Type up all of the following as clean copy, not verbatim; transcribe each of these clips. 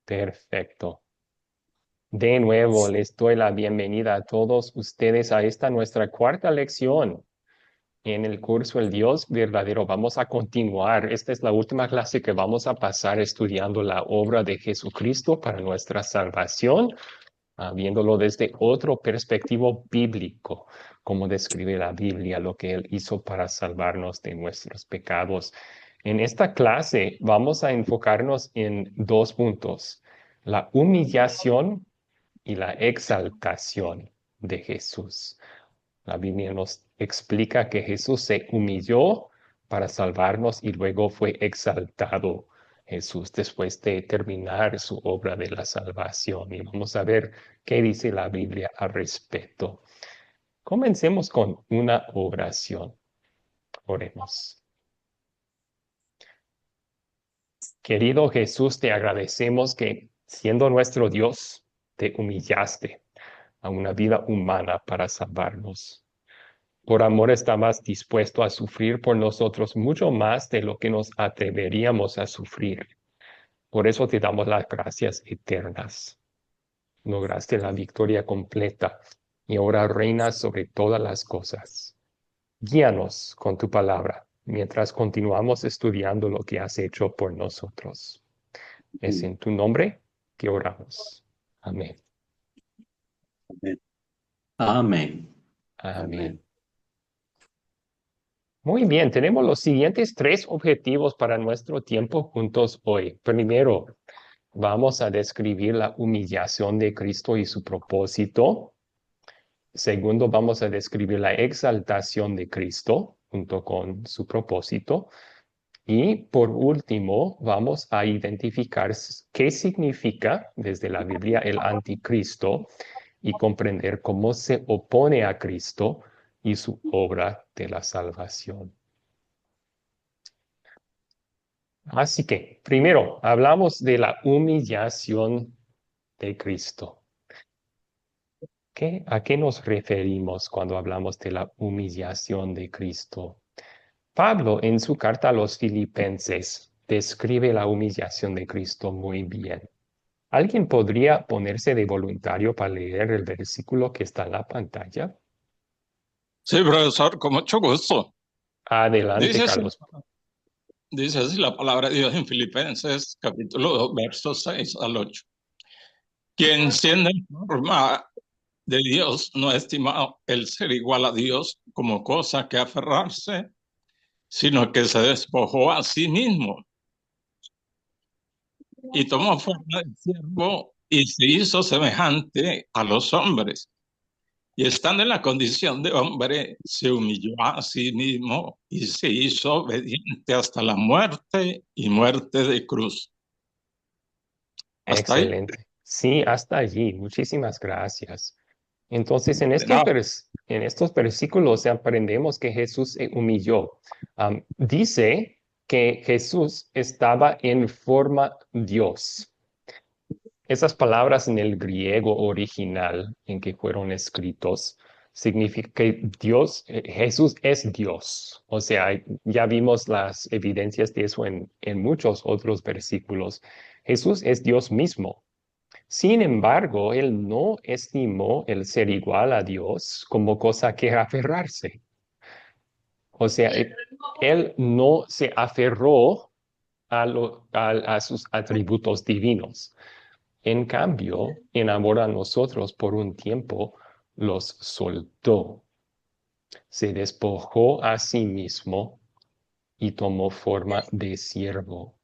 Perfecto. De nuevo, les doy la bienvenida a todos ustedes a esta nuestra cuarta lección en el curso El Dios Verdadero. Vamos a continuar. Esta es la última clase que vamos a pasar estudiando la obra de Jesucristo para nuestra salvación, viéndolo desde otro perspectivo bíblico, como describe la Biblia, lo que Él hizo para salvarnos de nuestros pecados. En esta clase vamos a enfocarnos en dos puntos: la humillación y la exaltación de Jesús. La Biblia nos explica que Jesús se humilló para salvarnos y luego fue exaltado Jesús después de terminar su obra de la salvación. Y vamos a ver qué dice la Biblia al respecto. Comencemos con una oración. Oremos. Querido Jesús, te agradecemos que, siendo nuestro Dios, te humillaste a una vida humana para salvarnos. Por amor estabas dispuesto a sufrir por nosotros mucho más de lo que nos atreveríamos a sufrir. Por eso te damos las gracias eternas. Lograste la victoria completa y ahora reinas sobre todas las cosas. Guíanos con tu palabra mientras continuamos estudiando lo que has hecho por nosotros. Es en tu nombre que oramos. Amén. Amén. Amén. Muy bien, tenemos los siguientes tres objetivos para nuestro tiempo juntos hoy. Primero, vamos a describir la humillación de Cristo y su propósito. Segundo, vamos a describir la exaltación de Cristo junto con su propósito. Y por último, vamos a identificar qué significa desde la Biblia el anticristo y comprender cómo se opone a Cristo y su obra de la salvación. Así que, primero, hablamos de la humillación de Cristo. ¿A qué nos referimos cuando hablamos de la humillación de Cristo? Pablo, en su carta a los Filipenses, describe la humillación de Cristo muy bien. ¿Alguien podría ponerse de voluntario para leer el versículo que está en la pantalla? Sí, profesor, con mucho gusto. Adelante, Dice así, Carlos. dice así la palabra de Dios en Filipenses, capítulo 2, versos 6 al 8. Quien siendo en forma de Dios no ha estimado el ser igual a Dios como cosa que aferrarse, sino que se despojó a sí mismo y tomó forma de siervo y se hizo semejante a los hombres. Y estando en la condición de hombre, se humilló a sí mismo y se hizo obediente hasta la muerte y muerte de cruz. ¿Hasta ahí? Excelente. Sí, hasta allí. Muchísimas gracias. Entonces, De nada. en estos versículos aprendemos que Jesús se humilló. Dice que Jesús estaba en forma Dios. Esas palabras en el griego original en que fueron escritos significa que Jesús es Dios. O sea, ya vimos las evidencias de eso en muchos otros versículos. Jesús es Dios mismo. Sin embargo, él no estimó el ser igual a Dios como cosa que aferrarse. O sea, él no se aferró a sus atributos divinos. En cambio, en amor a nosotros por un tiempo, los soltó. Se despojó a sí mismo y tomó forma de siervo.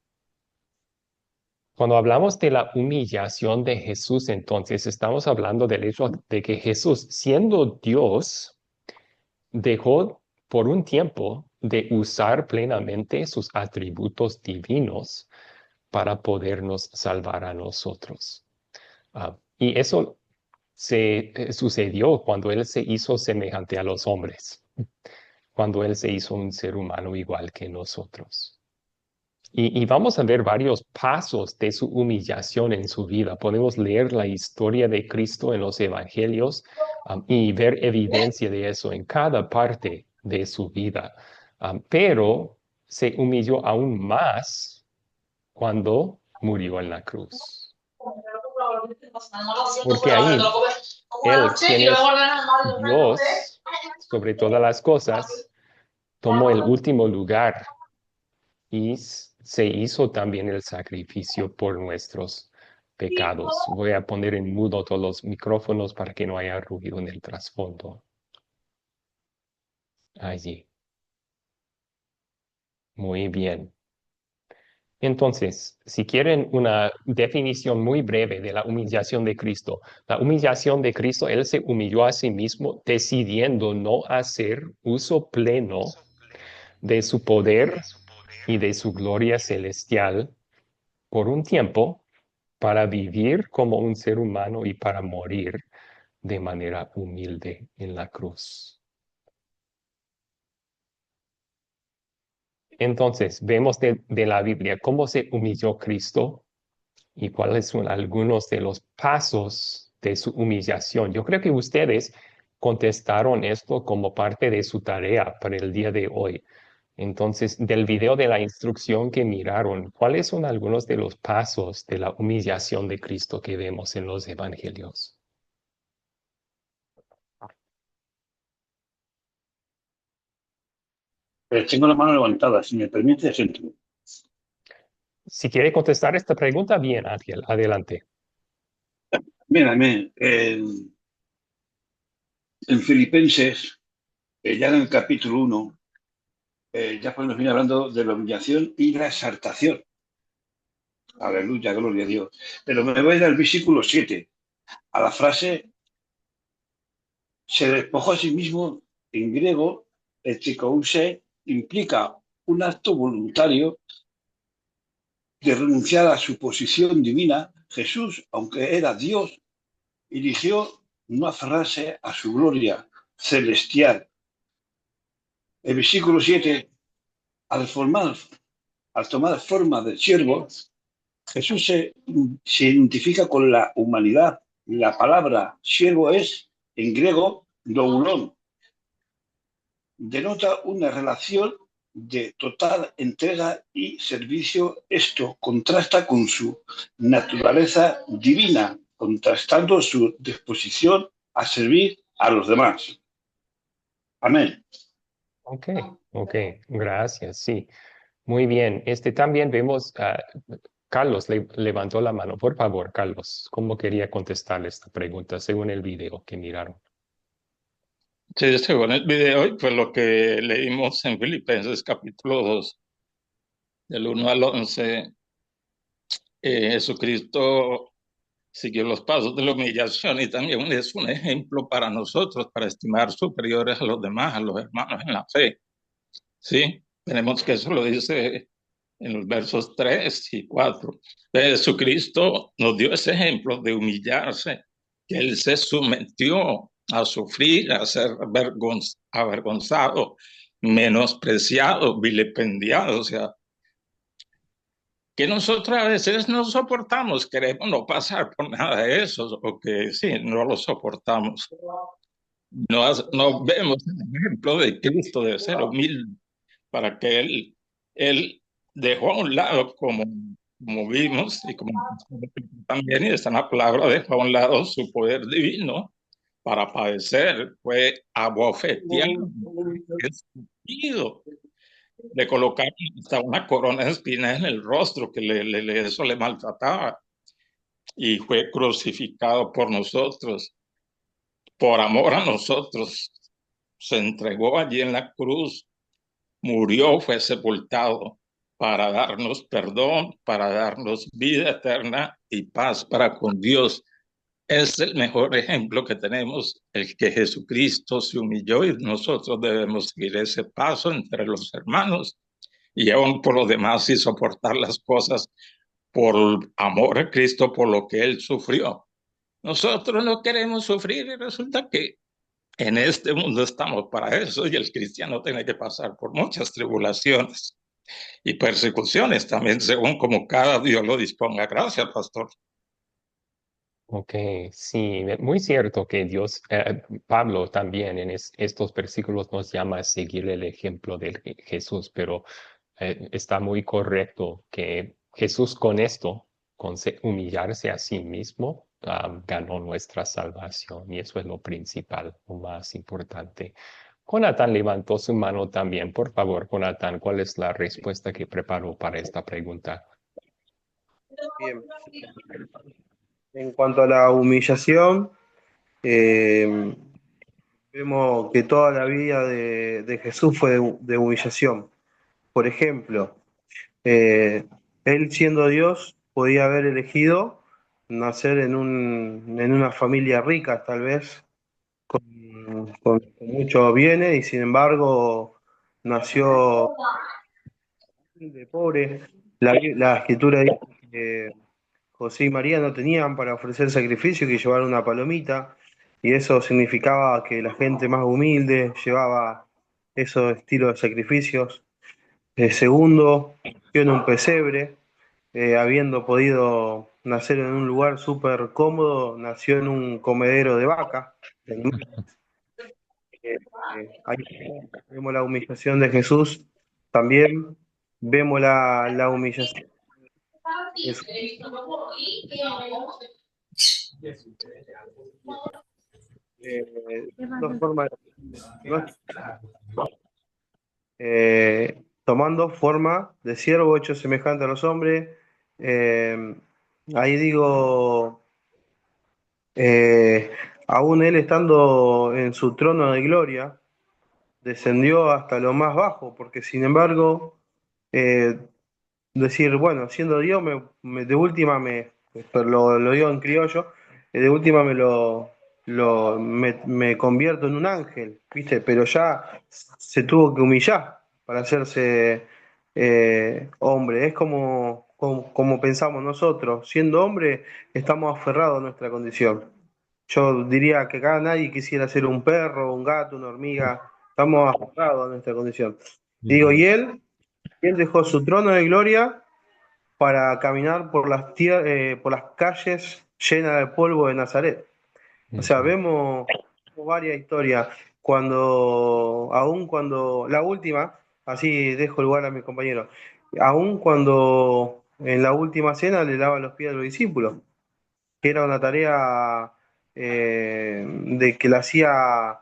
Cuando hablamos de la humillación de Jesús, entonces estamos hablando del hecho de que Jesús, siendo Dios, dejó por un tiempo de usar plenamente sus atributos divinos para podernos salvar a nosotros. Y eso sucedió cuando Él se hizo semejante a los hombres, cuando Él se hizo un ser humano igual que nosotros. Y vamos a ver varios pasos de su humillación en su vida. Podemos leer la historia de Cristo en los evangelios, y ver evidencia de eso en cada parte de su vida. Pero se humilló aún más cuando murió en la cruz. Porque ahí Él, quien es Dios sobre todas las cosas, tomó el último lugar y se hizo también el sacrificio por nuestros pecados. Voy a poner en mudo todos los micrófonos para que no haya ruido en el trasfondo. Allí. Muy bien. Entonces, si quieren una definición muy breve de la humillación de Cristo, la humillación de Cristo, Él se humilló a sí mismo decidiendo no hacer uso pleno de su poder y de su gloria celestial por un tiempo para vivir como un ser humano y para morir de manera humilde en la cruz. Entonces, vemos de la Biblia cómo se humilló Cristo y cuáles son algunos de los pasos de su humillación. Yo creo que ustedes contestaron esto como parte de su tarea para el día de hoy. Entonces, del video de la instrucción que miraron, ¿cuáles son algunos de los pasos de la humillación de Cristo que vemos en los evangelios? Tengo la mano levantada, si me permite, siento. Si quiere contestar esta pregunta, bien, Ángel, adelante. Mira, en Filipenses, ya en el capítulo 1, ya podemos venir hablando de la humillación y la exaltación. Aleluya, gloria a Dios. Pero me voy a ir al versículo 7, a la frase, se despojó a sí mismo, en griego, etikousse, implica un acto voluntario de renunciar a su posición divina. Jesús, aunque era Dios, eligió no aferrarse a su gloria celestial. El versículo 7, al tomar forma de siervo, Jesús se identifica con la humanidad. La palabra siervo es, en griego, doulon. Denota una relación de total entrega y servicio. Esto contrasta con su naturaleza divina, contrastando su disposición a servir a los demás. Amén. Ok, ok, gracias, sí. Muy bien. También vemos, Carlos levantó la mano. Por favor, Carlos, ¿cómo quería contestarle esta pregunta según el video que miraron? Sí, según el video, y pues lo que leímos en Filipenses capítulo 2, del 1 al 11, Jesucristo siguió los pasos de la humillación y también es un ejemplo para nosotros, para estimar superiores a los demás, a los hermanos en la fe. Sí, tenemos que eso lo dice en los versos 3 y 4. Jesucristo nos dio ese ejemplo de humillarse, que Él se sometió a sufrir, a ser avergonzado, menospreciado, vilipendiado, o sea, que nosotros a veces no soportamos, queremos no pasar por nada de eso, o que sí, no lo soportamos. No vemos el ejemplo de Cristo de ser humilde para que él dejó a un lado, como vimos, y como también y está en la palabra, dejó a un lado su poder divino para padecer, fue abofeteado, escupido, le colocaron hasta una corona de espinas en el rostro, que eso le maltrataba, y fue crucificado por nosotros, por amor a nosotros, se entregó allí en la cruz, murió, fue sepultado para darnos perdón, para darnos vida eterna y paz para con Dios. Es el mejor ejemplo que tenemos, el que Jesucristo se humilló y nosotros debemos seguir ese paso entre los hermanos y aún por los demás y soportar las cosas por amor a Cristo, por lo que Él sufrió. Nosotros no queremos sufrir y resulta que en este mundo estamos para eso y el cristiano tiene que pasar por muchas tribulaciones y persecuciones también, según como cada Dios lo disponga. Gracias, pastor. Ok, sí, muy cierto que Pablo también en estos versículos nos llama a seguir el ejemplo de Jesús, pero está muy correcto que Jesús con esto, humillarse a sí mismo, ganó nuestra salvación y eso es lo principal, lo más importante. Jonathan levantó su mano también. Por favor, Jonathan, ¿cuál es la respuesta que preparó para esta pregunta? Bien, en cuanto a la humillación, eh, vemos que toda la vida de Jesús fue de humillación. Por ejemplo, él siendo Dios podía haber elegido nacer en una familia rica, tal vez, con muchos bienes, y sin embargo nació de pobre. La escritura dice que José y María no tenían para ofrecer sacrificio que llevar una palomita, y eso significaba que la gente más humilde llevaba esos estilos de sacrificios. Segundo, nació en un pesebre, habiendo podido nacer en un lugar súper cómodo, nació en un comedero de vaca. Ahí vemos la humillación de Jesús, también vemos la humillación de Jesús. Dos formas, tomando forma de siervo hecho semejante a los hombres. Eh, Ahí digo, eh, aún él estando en su trono de gloria, descendió hasta lo más bajo, porque sin embargo, eh, decir, bueno, siendo Dios, de última pero lo digo en criollo, de última me convierto en un ángel, ¿viste? Pero ya se tuvo que humillar para hacerse hombre. Es como pensamos nosotros, siendo hombre, estamos aferrados a nuestra condición. Yo diría que acá nadie quisiera ser un perro, un gato, una hormiga, estamos aferrados a nuestra condición. Digo, y él dejó su trono de gloria para caminar por las calles llenas de polvo de Nazaret. O sea, vemos varias historias. Aún cuando, la última, así dejo el lugar a mis compañeros, aún cuando en la última cena le lava los pies a los discípulos, que era una tarea de que la hacía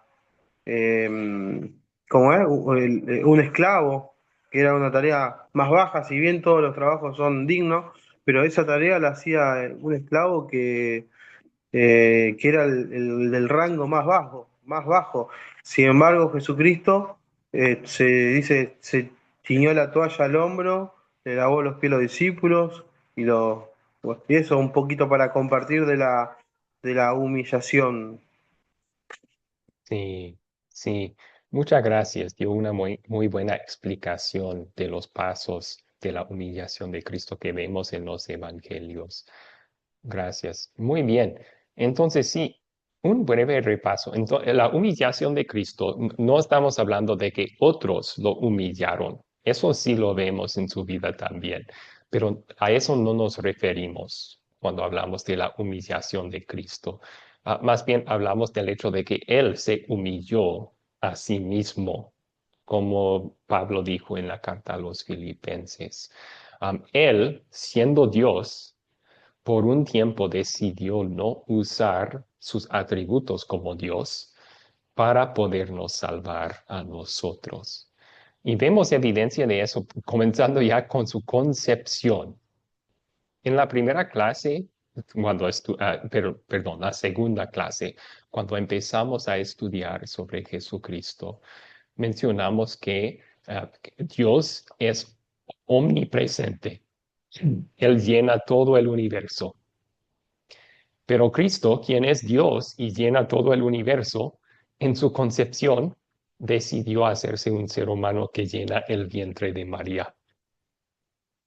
eh, como es, un esclavo, que era una tarea más baja, si bien todos los trabajos son dignos, pero esa tarea la hacía un esclavo que era el del rango más bajo, más bajo. Sin embargo, Jesucristo se ciñó la toalla al hombro, le lavó los pies a los discípulos y eso un poquito para compartir de la humillación. Sí, sí. Muchas gracias. Dio una muy buena explicación de los pasos de la humillación de Cristo que vemos en los evangelios. Gracias. Muy bien. Entonces, sí, un breve repaso. Entonces, la humillación de Cristo, no estamos hablando de que otros lo humillaron. Eso sí lo vemos en su vida también, pero a eso no nos referimos cuando hablamos de la humillación de Cristo. Más bien hablamos del hecho de que Él se humilló a sí mismo, como Pablo dijo en la carta a los Filipenses. Él, siendo Dios, por un tiempo decidió no usar sus atributos como Dios para podernos salvar a nosotros. Y vemos evidencia de eso comenzando ya con su concepción. En la primera clase, perdón, la segunda clase, cuando empezamos a estudiar sobre Jesucristo, mencionamos que Dios es omnipresente. Él llena todo el universo. Pero Cristo, quien es Dios y llena todo el universo, en su concepción decidió hacerse un ser humano que llena el vientre de María.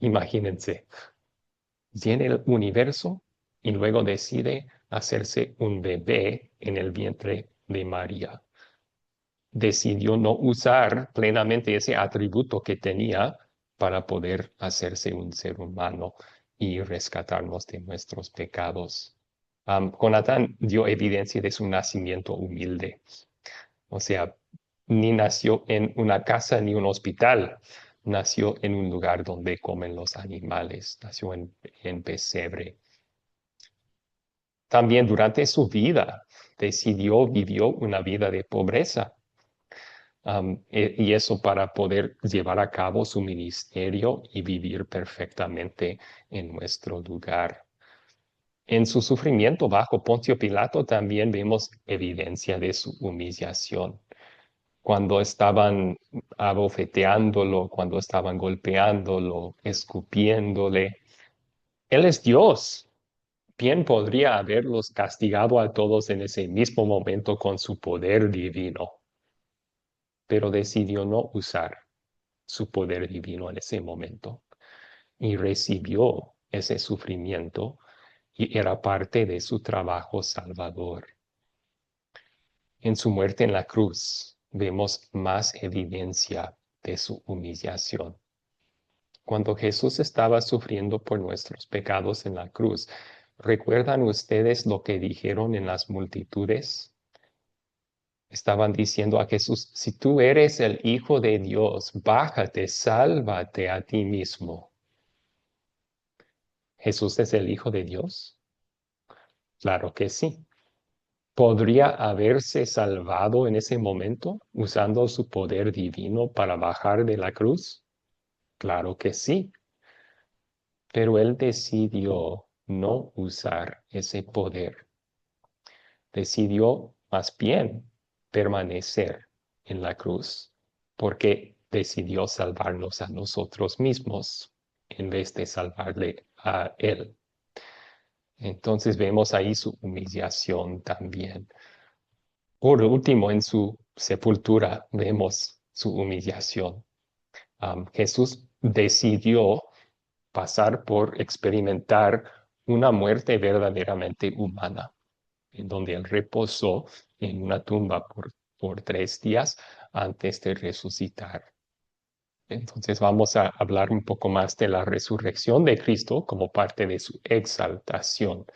Imagínense, llena el universo y luego decide hacerse un bebé en el vientre de María. Decidió no usar plenamente ese atributo que tenía para poder hacerse un ser humano y rescatarnos de nuestros pecados. Jonathan dio evidencia de su nacimiento humilde. O sea, ni nació en una casa ni un hospital. Nació en un lugar donde comen los animales. Nació en pesebre. También durante su vida vivió una vida de pobreza. Y eso para poder llevar a cabo su ministerio y vivir perfectamente en nuestro lugar. En su sufrimiento bajo Poncio Pilato también vemos evidencia de su humillación. Cuando estaban abofeteándolo, cuando estaban golpeándolo, escupiéndole. Él es Dios. Bien podría haberlos castigado a todos en ese mismo momento con su poder divino, pero decidió no usar su poder divino en ese momento y recibió ese sufrimiento y era parte de su trabajo salvador. En su muerte en la cruz vemos más evidencia de su humillación. Cuando Jesús estaba sufriendo por nuestros pecados en la cruz, ¿recuerdan ustedes lo que dijeron en las multitudes? Estaban diciendo a Jesús, si tú eres el Hijo de Dios, bájate, sálvate a ti mismo. ¿Jesús es el Hijo de Dios? Claro que sí. ¿Podría haberse salvado en ese momento usando su poder divino para bajar de la cruz? Claro que sí. Pero él decidió no usar ese poder. Decidió más bien permanecer en la cruz porque decidió salvarnos a nosotros mismos en vez de salvarle a él. Entonces vemos ahí su humillación también. Por último, en su sepultura vemos su humillación. Jesús decidió pasar por experimentar una muerte verdaderamente humana, en donde él reposó en una tumba por 3 días antes de resucitar. Entonces vamos a hablar un poco más de la resurrección de Cristo como parte de su exaltación.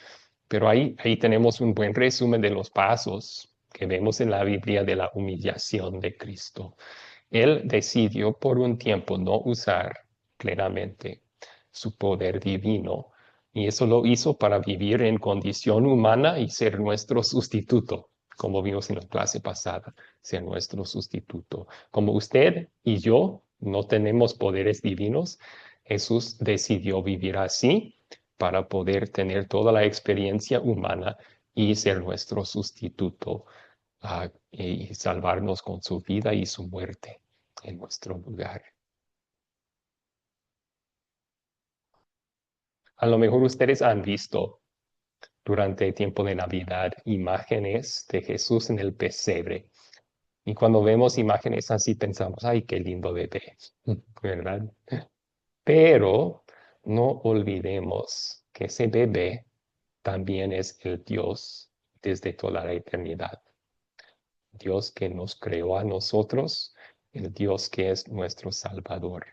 Pero ahí tenemos un buen resumen de los pasos que vemos en la Biblia de la humillación de Cristo. Él decidió por un tiempo no usar plenamente su poder divino y eso lo hizo para vivir en condición humana y ser nuestro sustituto, como vimos en la clase pasada, ser nuestro sustituto. Como usted y yo no tenemos poderes divinos, Jesús decidió vivir así para poder tener toda la experiencia humana y ser nuestro sustituto y salvarnos con su vida y su muerte en nuestro lugar. A lo mejor ustedes han visto durante el tiempo de Navidad imágenes de Jesús en el pesebre. Y cuando vemos imágenes así pensamos, ay, qué lindo bebé, ¿verdad? Pero no olvidemos que ese bebé también es el Dios desde toda la eternidad. Dios que nos creó a nosotros, el Dios que es nuestro Salvador.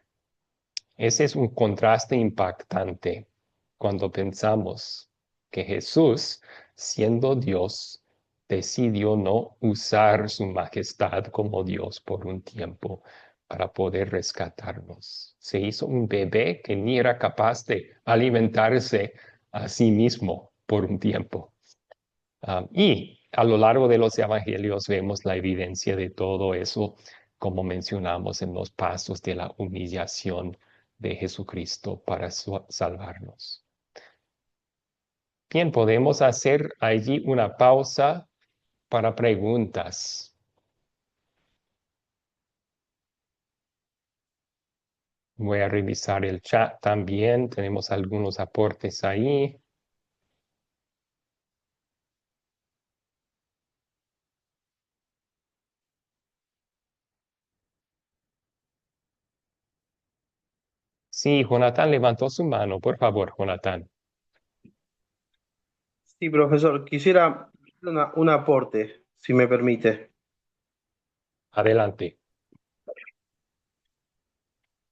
Ese es un contraste impactante cuando pensamos que Jesús, siendo Dios, decidió no usar su majestad como Dios por un tiempo para poder rescatarnos. Se hizo un bebé que ni era capaz de alimentarse a sí mismo por un tiempo. Y a lo largo de los evangelios vemos la evidencia de todo eso, como mencionamos en los pasos de la humillación de Jesucristo para salvarnos. Bien, podemos hacer allí una pausa para preguntas. Voy a revisar el chat también. Tenemos algunos aportes ahí. Sí, Jonathan levantó su mano. Por favor, Jonathan, Sí, profesor, quisiera un aporte, si me permite. adelante.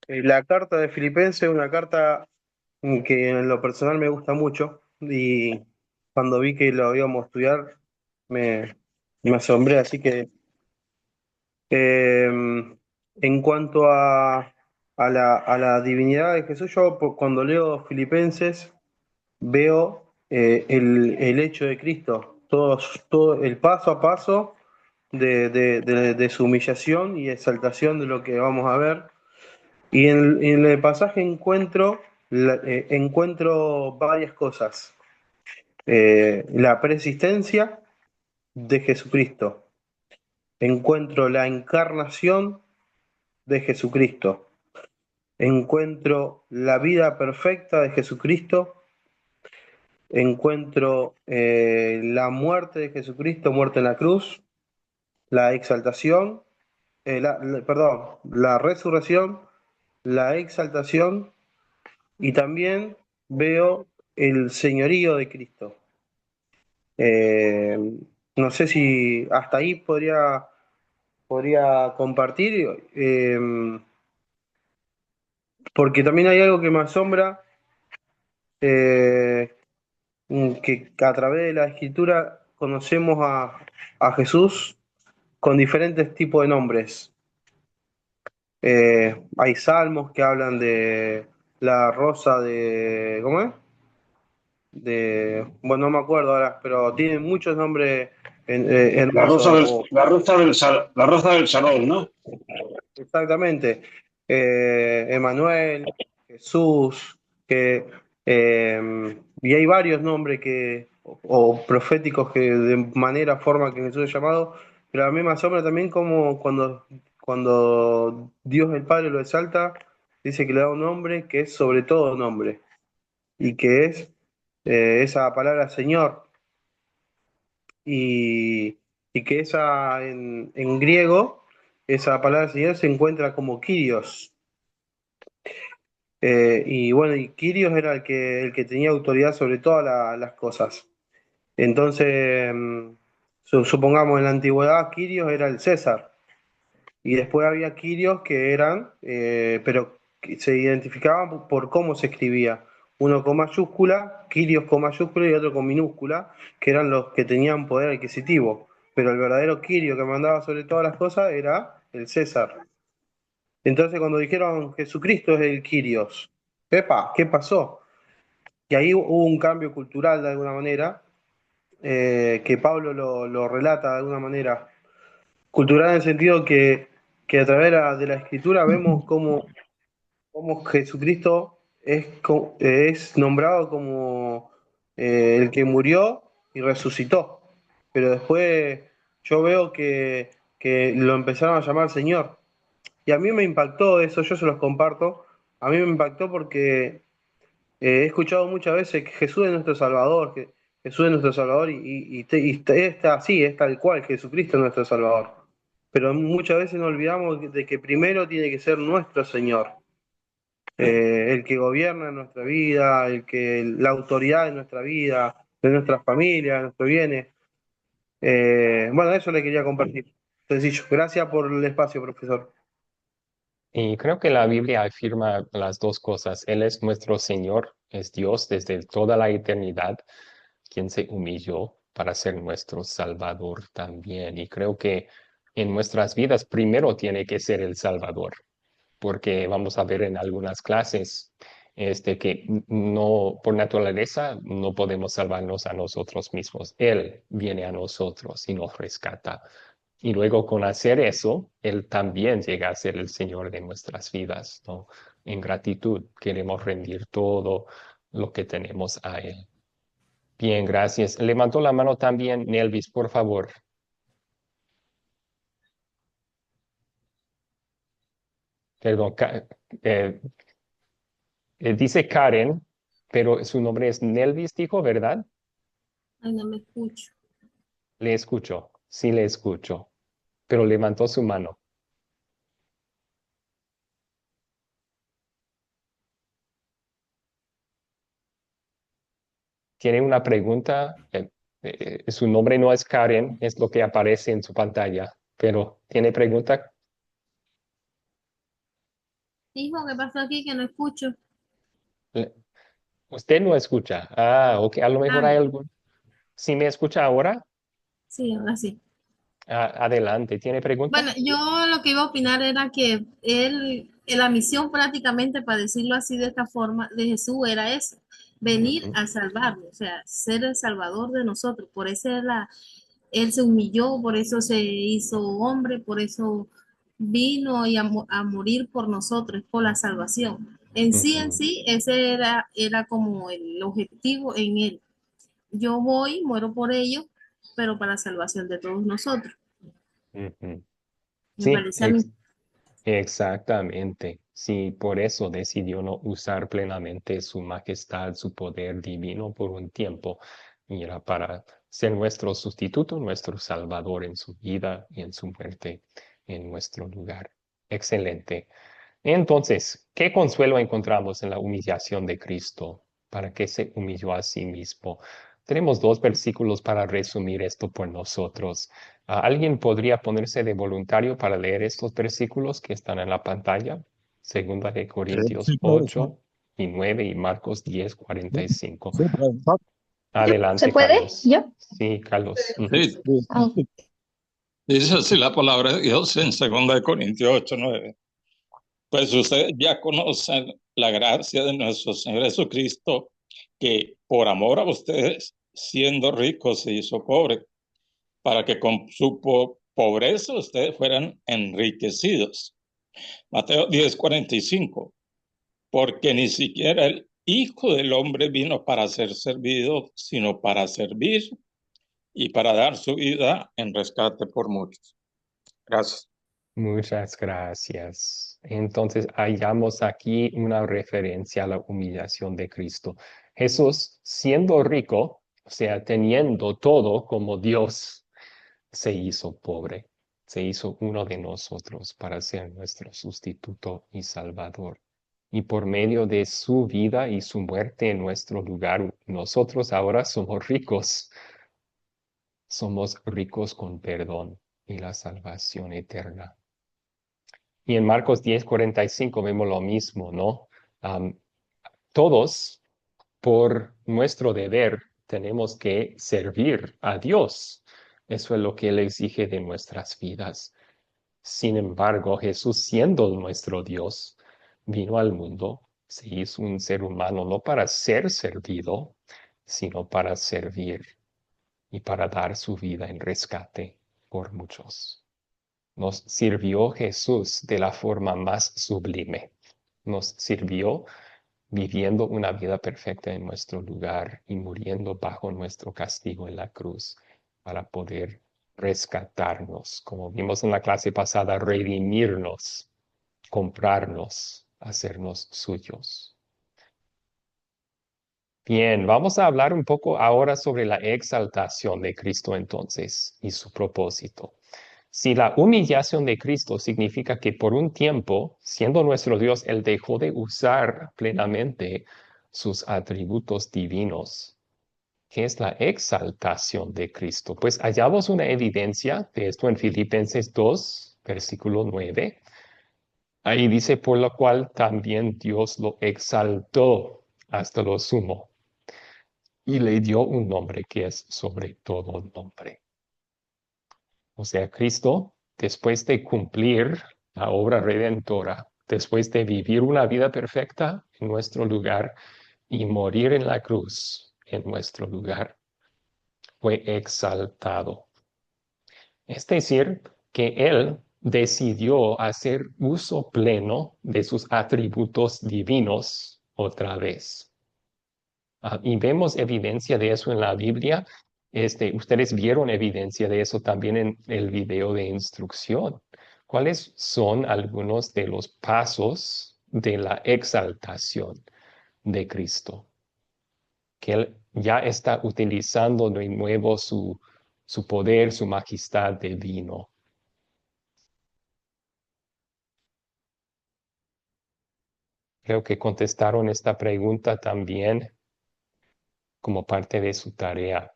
La carta de Filipenses es una carta que en lo personal me gusta mucho y cuando vi que lo íbamos a estudiar me, me asombré, así que en cuanto a la divinidad de Jesús, yo cuando leo Filipenses veo el hecho de Cristo, todo el paso a paso de su humillación y exaltación de lo que vamos a ver. Y en el pasaje encuentro varias cosas. La preexistencia de Jesucristo. Encuentro la encarnación de Jesucristo. Encuentro la vida perfecta de Jesucristo. Encuentro la muerte de Jesucristo, muerte en la cruz, la exaltación, perdón, la resurrección, la exaltación, y también veo el señorío de Cristo. Eh, no sé si hasta ahí podría compartir, porque también hay algo que me asombra, eh, que a través de la escritura conocemos a Jesús con diferentes tipos de nombres. Hay salmos que hablan de la rosa de, ¿cómo es? Bueno, no me acuerdo ahora, pero tienen muchos nombres hermosos. La rosa del Salón, ¿no? Exactamente. Emanuel, Jesús, y hay varios nombres o proféticos que de manera, forma que Jesús es llamado, pero a mí me asombra también como cuando Dios el Padre lo exalta, dice que le da un nombre que es sobre todo nombre, y que es esa palabra Señor, y que en griego, esa palabra Señor se encuentra como Kyrios. Y bueno, y Quirios era el que tenía autoridad sobre todas las cosas. Entonces, supongamos en la antigüedad, Quirios era el César. Y después había Quirios que eran, pero que se identificaban por cómo se escribía. Uno con mayúscula, Quirios con mayúscula y otro con minúscula, que eran los que tenían poder adquisitivo. Pero el verdadero Quirio que mandaba sobre todas las cosas era el César. Entonces, cuando dijeron Jesucristo es el Quirios, ¡epa! ¿Qué pasó? Y ahí hubo un cambio cultural de alguna manera, que Pablo lo relata de alguna manera. Cultural en el sentido que a través de la escritura vemos cómo Jesucristo es nombrado como el que murió y resucitó. Pero después yo veo que lo empezaron a llamar Señor. Y a mí me impactó eso, yo se los comparto. A mí me impactó porque he escuchado muchas veces que Jesús es nuestro Salvador, que Jesús es nuestro Salvador, está así, es tal cual, Jesucristo es nuestro Salvador. Pero muchas veces nos olvidamos de que primero tiene que ser nuestro Señor, el que gobierna nuestra vida, la autoridad de nuestra vida, de nuestras familias, de nuestros bienes. Bueno, eso le quería compartir. Sencillo. Gracias por el espacio, profesor. Y creo que la Biblia afirma las dos cosas. Él es nuestro Señor, es Dios desde toda la eternidad, quien se humilló para ser nuestro Salvador también. Y creo que en nuestras vidas primero tiene que ser el Salvador, porque vamos a ver en algunas clases que no, por naturaleza, no podemos salvarnos a nosotros mismos. Él viene a nosotros y nos rescata. Y luego con hacer eso, Él también llega a ser el Señor de nuestras vidas, ¿no? En gratitud queremos rendir todo lo que tenemos a Él. Bien, gracias. Levantó la mano también Nelvis, por favor. Perdón, eh, dice Karen, pero su nombre es Nelvis, dijo, ¿verdad? Ay, no me escucho. Le escucho, sí le escucho, pero levantó su mano. ¿Tiene una pregunta? Su nombre no es Karen, es lo que aparece en su pantalla, pero ¿tiene pregunta? Hijo, ¿qué pasó aquí que no escucho? Le- Usted no escucha. Ah, ok, a lo mejor Ah, hay algún. ¿Sí me escucha ahora? sí, ahora sí. Adelante, ¿tiene pregunta? Bueno, yo lo que iba a opinar era que la misión prácticamente, para decirlo así de esta forma, de Jesús era eso, venir Ujú, a salvarnos, o sea, ser el salvador de nosotros. Por eso él se humilló, por eso se hizo hombre, por eso vino y a morir por nosotros, por la salvación. En ujú, sí, ese era como el objetivo en él. Yo voy, muero por ellos, pero para la salvación de todos nosotros. ujú. Me Sí, parece a mí. exactamente. Sí, por eso decidió no usar plenamente su majestad, su poder divino por un tiempo. Y era para ser nuestro sustituto, nuestro salvador en su vida y en su muerte en nuestro lugar. Excelente. Entonces, ¿qué consuelo encontramos en la humillación de Cristo? ¿Para qué se humilló a sí mismo? Tenemos dos versículos para resumir esto por nosotros. ¿Alguien podría ponerse de voluntario para leer estos versículos que están en la pantalla? Segunda de Sí, Corintios sí, profesor. 8 y 9 y Marcos 10, Sí, 45. sí, profesor. ¿Se Adelante, puede? Carlos. ¿Yo? Sí, Carlos. Ujú. Sí, sí, Ah, sí. Dice así la palabra de Dios en 2 Corintios 8:9. Pues ustedes ya conocen la gracia de nuestro Señor Jesucristo, que por amor a ustedes, siendo ricos, se hizo pobre, para que con su pobreza ustedes fueran enriquecidos. Mateo 10:45. Porque ni siquiera el Hijo del Hombre vino para ser servido, sino para servir y para dar su vida en rescate por muchos. Gracias. Muchas gracias. Entonces, hallamos aquí una referencia a la humillación de Cristo. Jesús, siendo rico, o sea, teniendo todo como Dios, se hizo pobre, se hizo uno de nosotros para ser nuestro sustituto y salvador. Y por medio de su vida y su muerte en nuestro lugar, nosotros ahora somos ricos con perdón y la salvación eterna. Y en Marcos 10:45 vemos lo mismo, ¿no? Am, Todos, por nuestro deber, tenemos que servir a Dios. Eso es lo que Él exige de nuestras vidas. Sin embargo, Jesús, siendo nuestro Dios, vino al mundo, se hizo un ser humano no para ser servido, sino para servir y para dar su vida en rescate por muchos. Nos sirvió Jesús de la forma más sublime. Nos sirvió viviendo una vida perfecta en nuestro lugar y muriendo bajo nuestro castigo en la cruz para poder rescatarnos, como vimos en la clase pasada, redimirnos, comprarnos, hacernos suyos. Bien, vamos a hablar un poco ahora sobre la exaltación de Cristo entonces y su propósito. Si la humillación de Cristo significa que por un tiempo, siendo nuestro Dios, Él dejó de usar plenamente sus atributos divinos, ¿qué es la exaltación de Cristo? Pues hallamos una evidencia de esto en Filipenses 2, versículo 9. Ahí dice, por lo cual también Dios lo exaltó hasta lo sumo y le dio un nombre que es sobre todo nombre. O sea, Cristo, después de cumplir la obra redentora, después de vivir una vida perfecta en nuestro lugar y morir en la cruz en nuestro lugar, fue exaltado. Es decir, que Él decidió hacer uso pleno de sus atributos divinos otra vez. Y vemos evidencia de eso en la Biblia. Ustedes vieron evidencia de eso también en el video de instrucción. ¿Cuáles son algunos de los pasos de la exaltación de Cristo? Que Él ya está utilizando de nuevo su poder, su majestad divino. Creo que contestaron esta pregunta también como parte de su tarea.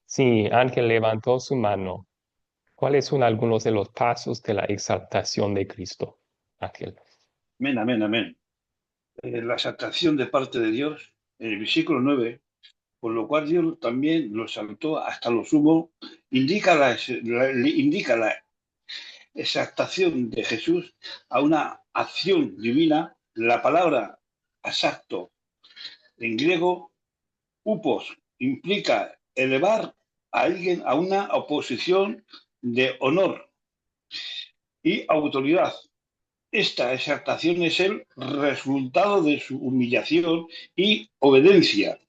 Sí, Ángel levantó su mano. ¿Cuáles son algunos de los pasos de la exaltación de Cristo, Ángel? Amén, amén, amén. La exaltación de parte de Dios, en el versículo 9, por lo cual Dios también lo exaltó hasta lo sumo, indica exaltación de Jesús a una acción divina. La palabra exacto en griego, upos, implica elevar a alguien a una oposición de honor y autoridad. Esta exaltación es el resultado de su humillación y obediencia.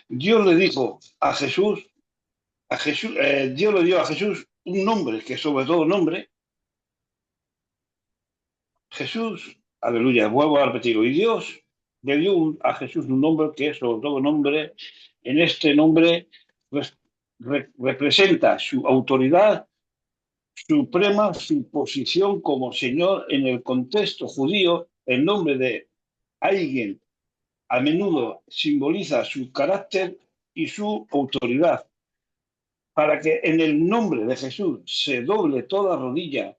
Dios le dijo a Jesús, Dios le dio a Jesús un nombre que sobre todo nombre. Jesús, aleluya, vuelvo a repetirlo, y Dios le dio a Jesús un nombre que es sobre todo nombre. En este nombre representa su autoridad suprema, su posición como Señor en el contexto judío. El nombre de alguien a menudo simboliza su carácter y su autoridad. Para que en el nombre de Jesús se doble toda rodilla,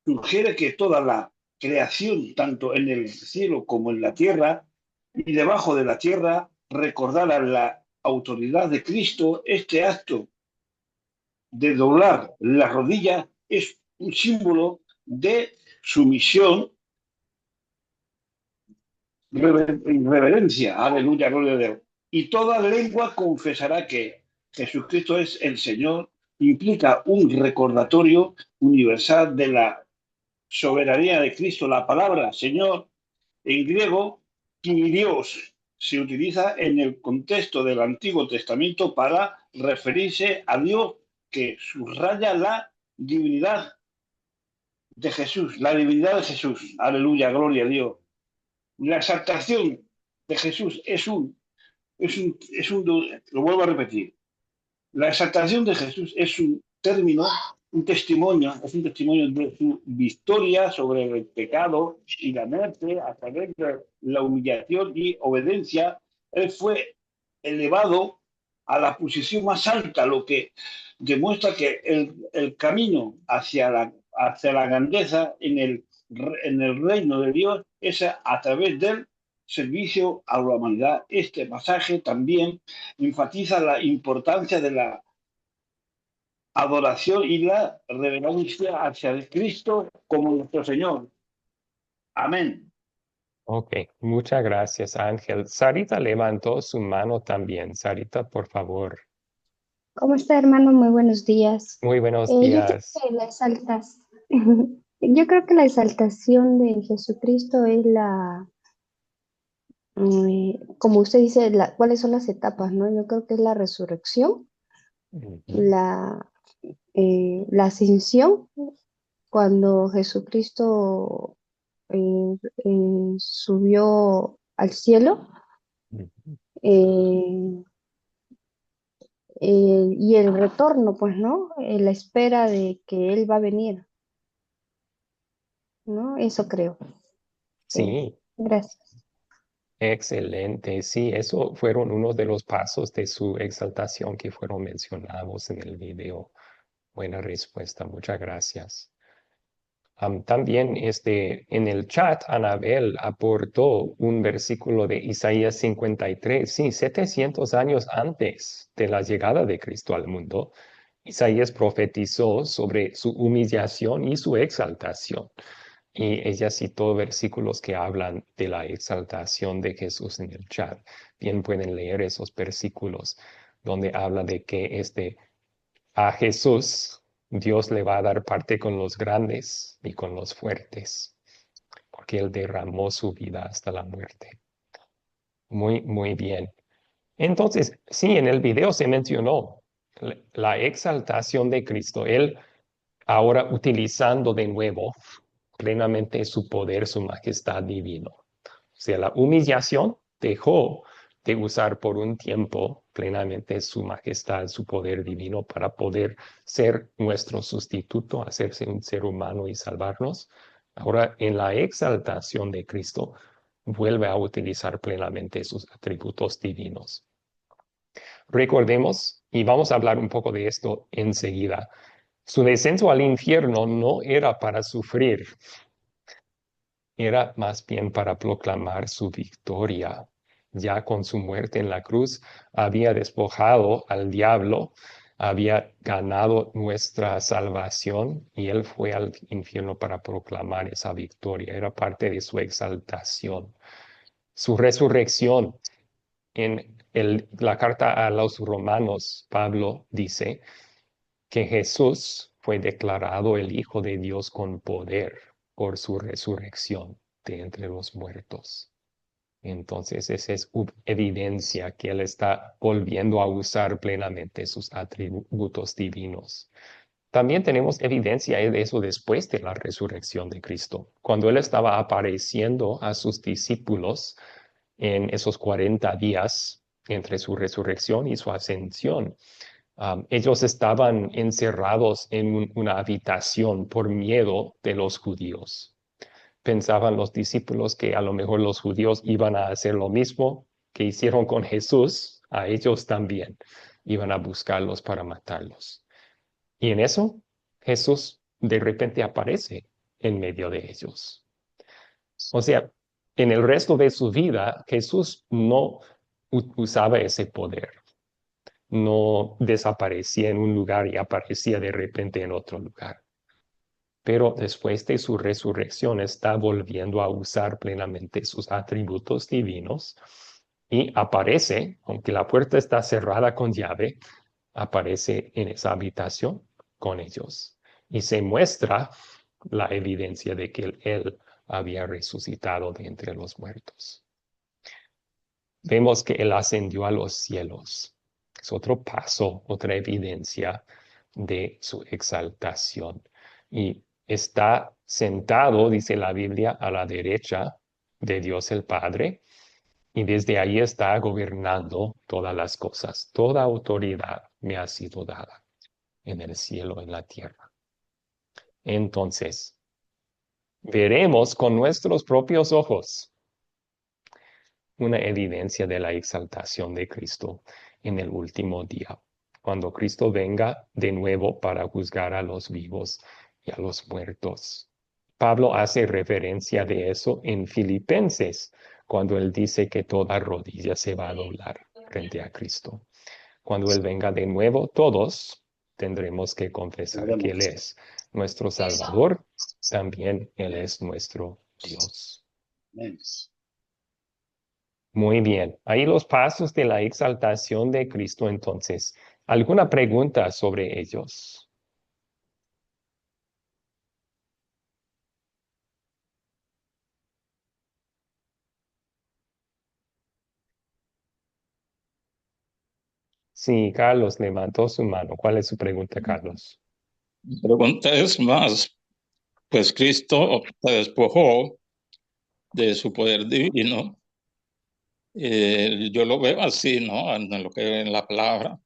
sugiere que toda la creación, tanto en el cielo como en la tierra y debajo de la tierra, recordara la autoridad de Cristo. Este acto de doblar la rodilla es un símbolo de sumisión, reverencia, aleluya, gloria a Dios. Y toda lengua confesará que Jesucristo es el Señor. Implica un recordatorio universal de la soberanía de Cristo. La palabra Señor en griego, Kyrios, se utiliza en el contexto del Antiguo Testamento para referirse a Dios, que subraya la divinidad de Jesús, la divinidad de Jesús. Aleluya, gloria a Dios. La exaltación de Jesús lo vuelvo a repetir, la exaltación de Jesús es un término, un testimonio de su victoria sobre el pecado y la muerte a través de la humillación y obediencia. Él fue elevado a la posición más alta, lo que demuestra que el camino hacia la grandeza en el reino de Dios es a través del servicio a la humanidad. Este pasaje también enfatiza la importancia de la adoración y la reverencia hacia Cristo como nuestro Señor. Amén. Ok, muchas gracias, Ángel. Sarita levantó su mano también. Sarita, por favor. ¿Cómo está, hermano? Muy buenos días. Muy buenos Yo creo días. que yo creo que la exaltación de Jesucristo es como usted dice, ¿cuáles son las etapas, no? Yo creo que es la resurrección, Ujú, la ascensión, cuando Jesucristo subió al cielo, ujú. eh, y el retorno, pues, ¿no? La espera de que Él va a venir, ¿no? Eso creo. Sí, Gracias. excelente. Sí, eso fueron unos de los pasos de su exaltación que fueron mencionados en el video. Buena respuesta, muchas gracias. También en el chat, Anabel aportó un versículo de Isaías 53, sí, 700 años antes de la llegada de Cristo al mundo. Isaías profetizó sobre su humillación y su exaltación. Y ella citó versículos que hablan de la exaltación de Jesús en el chat. Bien pueden leer esos versículos donde habla de que a Jesús Dios le va a dar parte con los grandes y con los fuertes, porque Él derramó su vida hasta la muerte. Muy, muy bien. Entonces, sí, en el video se mencionó la exaltación de Cristo. Él ahora utilizando de nuevo plenamente su poder, su majestad divino. O sea, la humillación dejó de usar por un tiempo plenamente su majestad, su poder divino para poder ser nuestro sustituto, hacerse un ser humano y salvarnos. Ahora, en la exaltación de Cristo, vuelve a utilizar plenamente sus atributos divinos. Recordemos, y vamos a hablar un poco de esto enseguida, su descenso al infierno no era para sufrir, era más bien para proclamar su victoria. Ya con su muerte en la cruz había despojado al diablo había ganado nuestra salvación y él fue al infierno para proclamar esa victoria. Era parte de su exaltación. Su resurrección. En la carta a los romanos, Pablo dice que Jesús fue declarado el Hijo de Dios con poder por su resurrección de entre los muertos. Entonces, esa es evidencia que Él está volviendo a usar plenamente sus atributos divinos. También tenemos evidencia de eso después de la resurrección de Cristo. Cuando Él estaba apareciendo a sus discípulos en esos 40 días entre su resurrección y su ascensión, ellos estaban encerrados en una habitación por miedo de los judíos. Pensaban los discípulos que a lo mejor los judíos iban a hacer lo mismo que hicieron con Jesús, a ellos también. Iban a buscarlos para matarlos. Y en eso, Jesús de repente aparece en medio de ellos. O sea, en el resto de su vida, Jesús no usaba ese poder. No desaparecía en un lugar y aparecía de repente en otro lugar. Pero después de su resurrección está volviendo a usar plenamente sus atributos divinos y aparece, aunque la puerta está cerrada con llave, aparece en esa habitación con ellos y se muestra la evidencia de que él había resucitado de entre los muertos. Vemos que él ascendió a los cielos. Es otro paso, otra evidencia de su exaltación. Y está sentado, dice la Biblia, a la derecha de Dios el Padre, y desde ahí está gobernando todas las cosas. Toda autoridad me ha sido dada en el cielo, en la tierra. Entonces, veremos con nuestros propios ojos una evidencia de la exaltación de Cristo en el último día, cuando Cristo venga de nuevo para juzgar a los vivos y a los muertos. Pablo hace referencia de eso en Filipenses, cuando él dice que toda rodilla se va a doblar frente a Cristo. Cuando él venga de nuevo, todos tendremos que confesar que él es nuestro Salvador, también él es nuestro Dios. Muy bien, ahí los pasos de la exaltación de Cristo entonces. ¿Alguna pregunta sobre ellos? Sí, Carlos levantó su mano. ¿Cuál es su pregunta, Carlos? Mi pregunta es más, pues Cristo se despojó de su poder divino. Yo lo veo así, ¿no? En lo que en la palabra,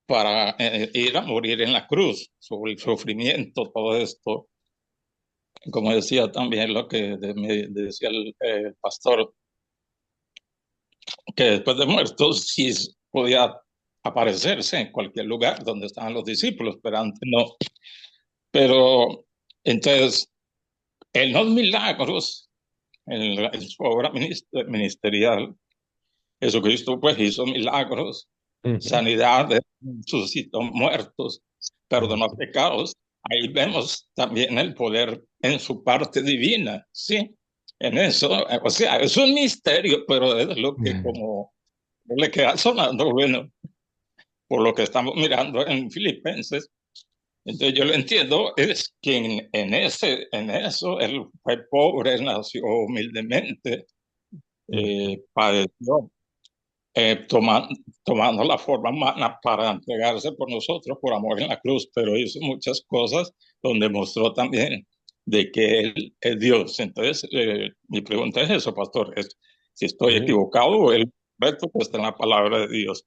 para ir a morir en la cruz, sobre el sufrimiento, todo esto. Como decía también lo que me decía el pastor, que después de muertos sí podía aparecerse en cualquier lugar donde estaban los discípulos, pero antes no. Pero entonces, en los milagros, en su obra ministerial, Jesucristo pues hizo milagros, sanidades, suscitó muertos, perdonó pecados. Ahí vemos también el poder en su parte divina, ¿sí? En eso, o sea, es un misterio, pero es lo que como le queda sonando, bueno, por lo que estamos mirando en Filipenses. Entonces yo lo entiendo, es que en eso él fue pobre, nació humildemente, padeció, tomando la forma humana para entregarse por nosotros, por amor en la cruz, pero hizo muchas cosas donde mostró también de que Él es Dios. Entonces, mi pregunta es eso, pastor, es si estoy equivocado o el reto que está en la palabra de Dios.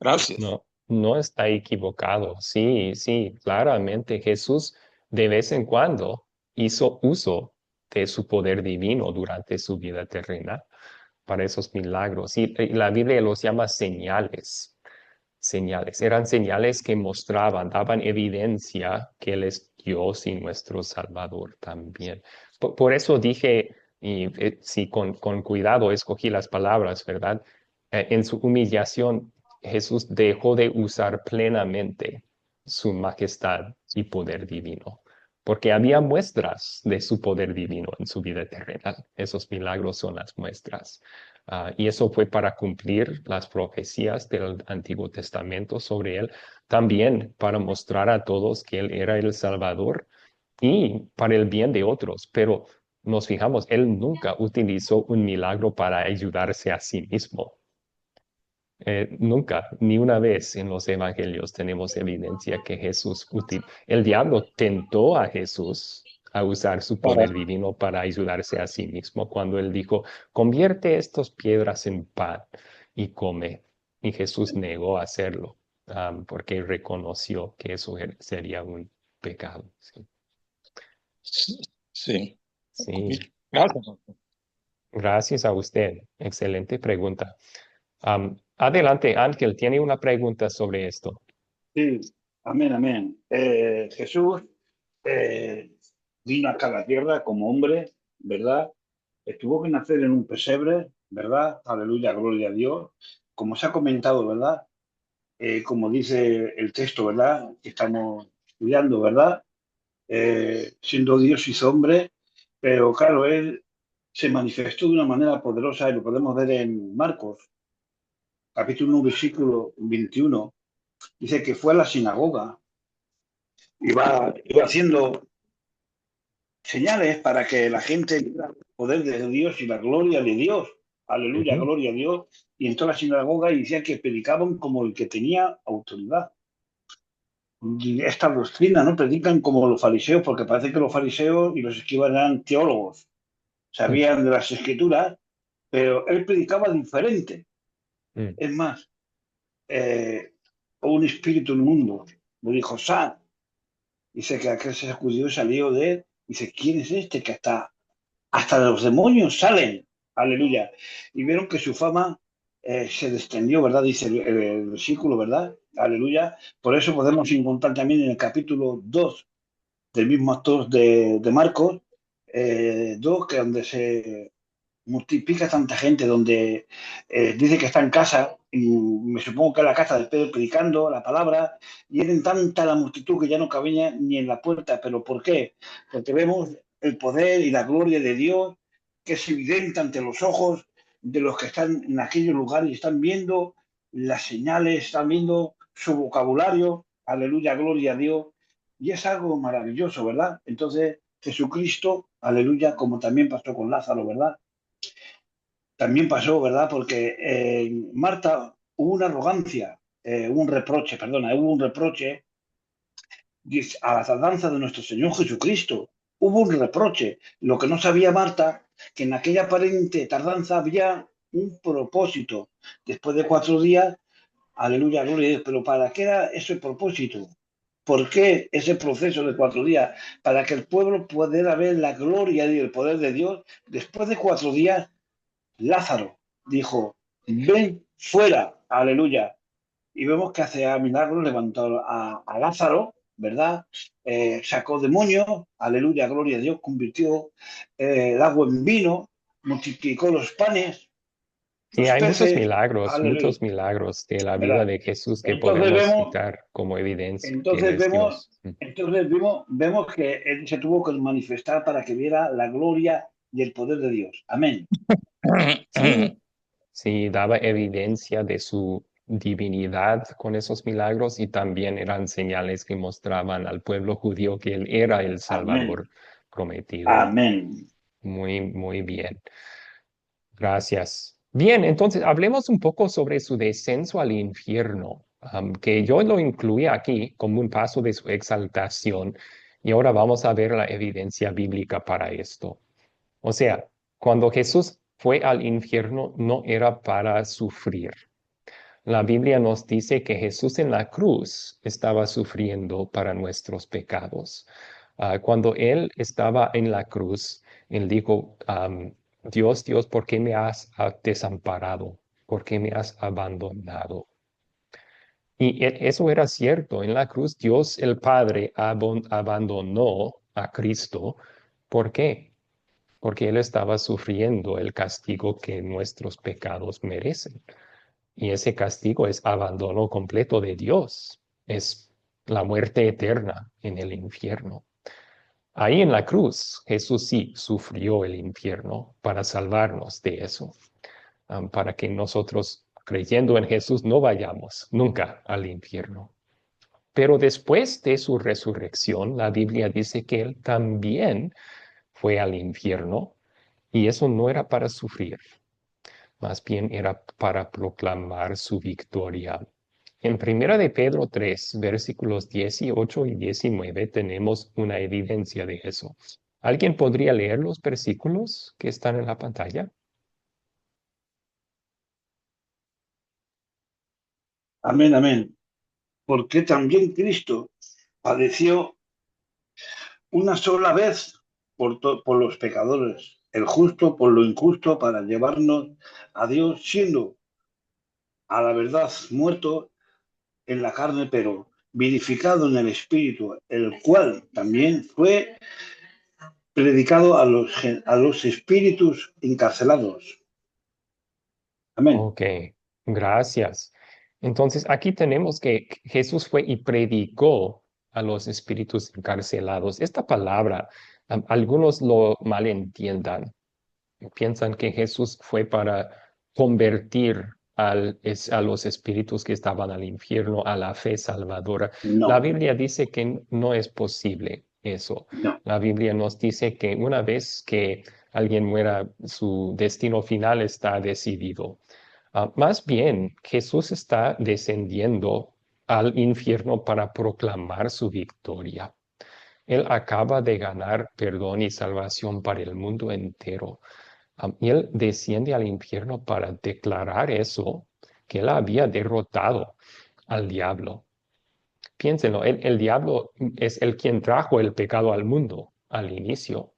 Gracias. No, no está equivocado. Sí, sí, claramente Jesús de vez en cuando hizo uso de su poder divino durante su vida terrena para esos milagros. Y la Biblia los llama señales. Señales. Eran señales que mostraban, daban evidencia que Él es Dios y nuestro Salvador también. Por eso dije, y sí, con cuidado escogí las palabras, ¿verdad? En su humillación Jesús dejó de usar plenamente su majestad y poder divino, porque había muestras de su poder divino en su vida terrenal. Esos milagros son las muestras. Y eso fue para cumplir las profecías del Antiguo Testamento sobre él, también para mostrar a todos que él era el Salvador y para el bien de otros. Pero nos fijamos, él nunca utilizó un milagro para ayudarse a sí mismo. Nunca, ni una vez en los evangelios tenemos evidencia que el diablo tentó a Jesús a usar su poder divino para ayudarse a sí mismo cuando él dijo, convierte estas piedras en pan y come. Y Jesús negó hacerlo, porque reconoció que eso sería un pecado. Sí. Sí. Sí. Gracias. Gracias a usted. Excelente pregunta. Adelante, Ángel, tiene una pregunta sobre esto. Sí, amén, amén. Jesús vino acá a la tierra como hombre, ¿verdad? Tuvo que nacer en un pesebre, ¿verdad? Aleluya, gloria a Dios. Como se ha comentado, ¿verdad? Como dice el texto, ¿verdad? Que estamos estudiando, ¿verdad? Siendo Dios hizo hombre, pero claro, él se manifestó de una manera poderosa y lo podemos ver en Marcos, capítulo 1, versículo 21. Dice que fue a la sinagoga, iba haciendo señales para que la gente viera el poder de Dios y la gloria de Dios. Aleluya, Ujú. gloria a Dios. Y entró a la sinagoga y decía que predicaban como el que tenía autoridad. Y esta doctrina, ¿no? Predican como los fariseos, porque parece que los fariseos y los escribas eran teólogos, Mm, sabían de las escrituras, pero él predicaba diferente. mm, Es más, eh, un espíritu inmundo le dijo, sal. Dice que aquel se sacudió y salió de él. Dice, ¿quién es este que hasta los demonios salen? Aleluya. Y vieron que su fama se descendió, ¿verdad? Dice el versículo, ¿verdad? Aleluya. Por eso podemos encontrar también en el capítulo 2 del mismo actor de Marcos, 2, que donde se multiplica tanta gente, donde dice que está en casa, y me supongo que es la casa de Pedro predicando la palabra, y era tanta la multitud que ya no cabía ni en la puerta. ¿Pero por qué? Porque vemos el poder y la gloria de Dios que es evidente ante los ojos de los que están en aquellos lugares y están viendo las señales, están viendo su vocabulario, aleluya, gloria a Dios, y es algo maravilloso, ¿verdad? Entonces, Jesucristo, aleluya, como también pasó con Lázaro, ¿verdad? También pasó, ¿verdad? Porque en Marta hubo una arrogancia, hubo un reproche, perdona, hubo un reproche a la tardanza de nuestro Señor Jesucristo. Hubo un reproche. Lo que no sabía Marta, que en aquella aparente tardanza había un propósito. Después de 4 días, aleluya, gloria a Dios. Pero ¿para qué era ese propósito? ¿Por qué ese proceso de 4 días? Para que el pueblo pudiera ver la gloria y el poder de Dios. Después de 4 días, Lázaro dijo, ven fuera, aleluya. Y vemos que hace milagros, levantó a Lázaro, ¿verdad? Sacó demonios, aleluya, gloria a Dios, convirtió el agua en vino, multiplicó los panes, Sí, los hay peces, aleluya, muchos milagros de la vida ¿verdad? de Jesús que Entonces podemos vemos, citar como evidencia que Él entonces es vemos, Dios. Mm. vemos que él se tuvo que manifestar para que viera la gloria y el poder de Dios. Amén. Sí, sí, daba evidencia de su divinidad con esos milagros y también eran señales que mostraban al pueblo judío que Él era el Amén. Salvador prometido. Amén. Muy, muy bien. Gracias. Bien, entonces hablemos un poco sobre su descenso al infierno, que yo lo incluí aquí como un paso de su exaltación y ahora vamos a ver la evidencia bíblica para esto. O sea, cuando Jesús fue al infierno no era para sufrir. La Biblia nos dice que Jesús en la cruz estaba sufriendo para nuestros pecados. Cuando Él estaba en la cruz, Él dijo, Dios, Dios, ¿por qué me has desamparado? ¿Por qué me has abandonado? Y eso era cierto. En la cruz, Dios el Padre abandonó a Cristo. ¿Por qué? Porque Él estaba sufriendo el castigo que nuestros pecados merecen. Y ese castigo es abandono completo de Dios. Es la muerte eterna en el infierno. Ahí en la cruz, Jesús sí sufrió el infierno para salvarnos de eso, para que nosotros, creyendo en Jesús, no vayamos nunca al infierno. Pero después de su resurrección, la Biblia dice que Él también fue al infierno y eso no era para sufrir, más bien era para proclamar su victoria. En Primera de Pedro 3, versículos 18 y 19 tenemos una evidencia de eso. ¿Alguien podría leer los versículos que están en la pantalla? Amén, amén. Porque también Cristo padeció una sola vez por los pecadores, el justo por lo injusto, para llevarnos a Dios, siendo a la verdad muerto en la carne, pero vivificado en el Espíritu, el cual también fue predicado a los espíritus encarcelados. Amén. Ok, gracias. Entonces, aquí tenemos que Jesús fue y predicó a los espíritus encarcelados. Esta palabra, algunos lo malentiendan. Piensan que Jesús fue para convertir a los espíritus que estaban al infierno a la fe salvadora. La No, Biblia dice que no es posible eso. no. La Biblia nos dice que una vez que alguien muera, su destino final está decidido. Más bien, Jesús está descendiendo al infierno para proclamar su victoria. Él acaba de ganar perdón y salvación para el mundo entero. Y él desciende al infierno para declarar eso, que él había derrotado al diablo. Piénsenlo, el diablo es el quien trajo el pecado al mundo al inicio.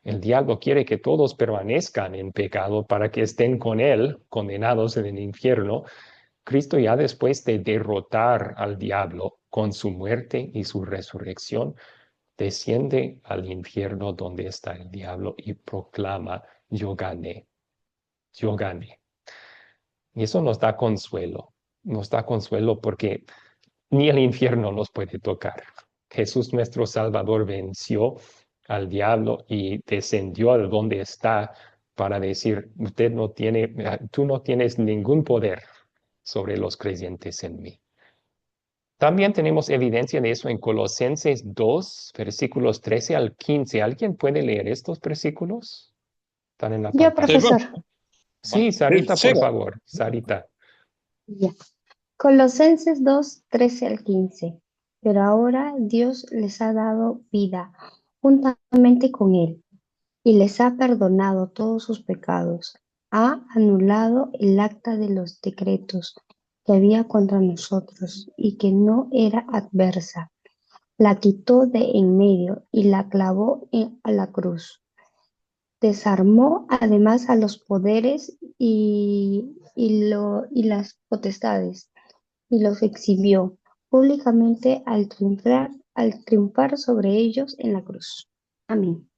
El diablo quiere que todos permanezcan en pecado para que estén con él, condenados en el infierno. Cristo ya después de derrotar al diablo con su muerte y su resurrección, desciende al infierno donde está el diablo y proclama, yo gané, yo gané. Y eso nos da consuelo porque ni el infierno nos puede tocar. Jesús nuestro Salvador venció al diablo y descendió a donde está para decir, tú no tienes ningún poder sobre los creyentes en mí. También tenemos evidencia de eso en Colosenses 2, versículos 13 al 15. ¿Alguien puede leer estos versículos? Están en la Yo, pantalla. Sebo, profesor. Sí, Sarita, por Sebo. favor. Sarita. Ya. Colosenses 2, 13 al 15. Pero ahora Dios les ha dado vida juntamente con Él y les ha perdonado todos sus pecados. Ha anulado el acta de los decretos que había contra nosotros y que no era adversa. La quitó de en medio y la clavó a la cruz. Desarmó además a los poderes y las potestades y los exhibió públicamente al triunfar sobre ellos en la cruz. Amén.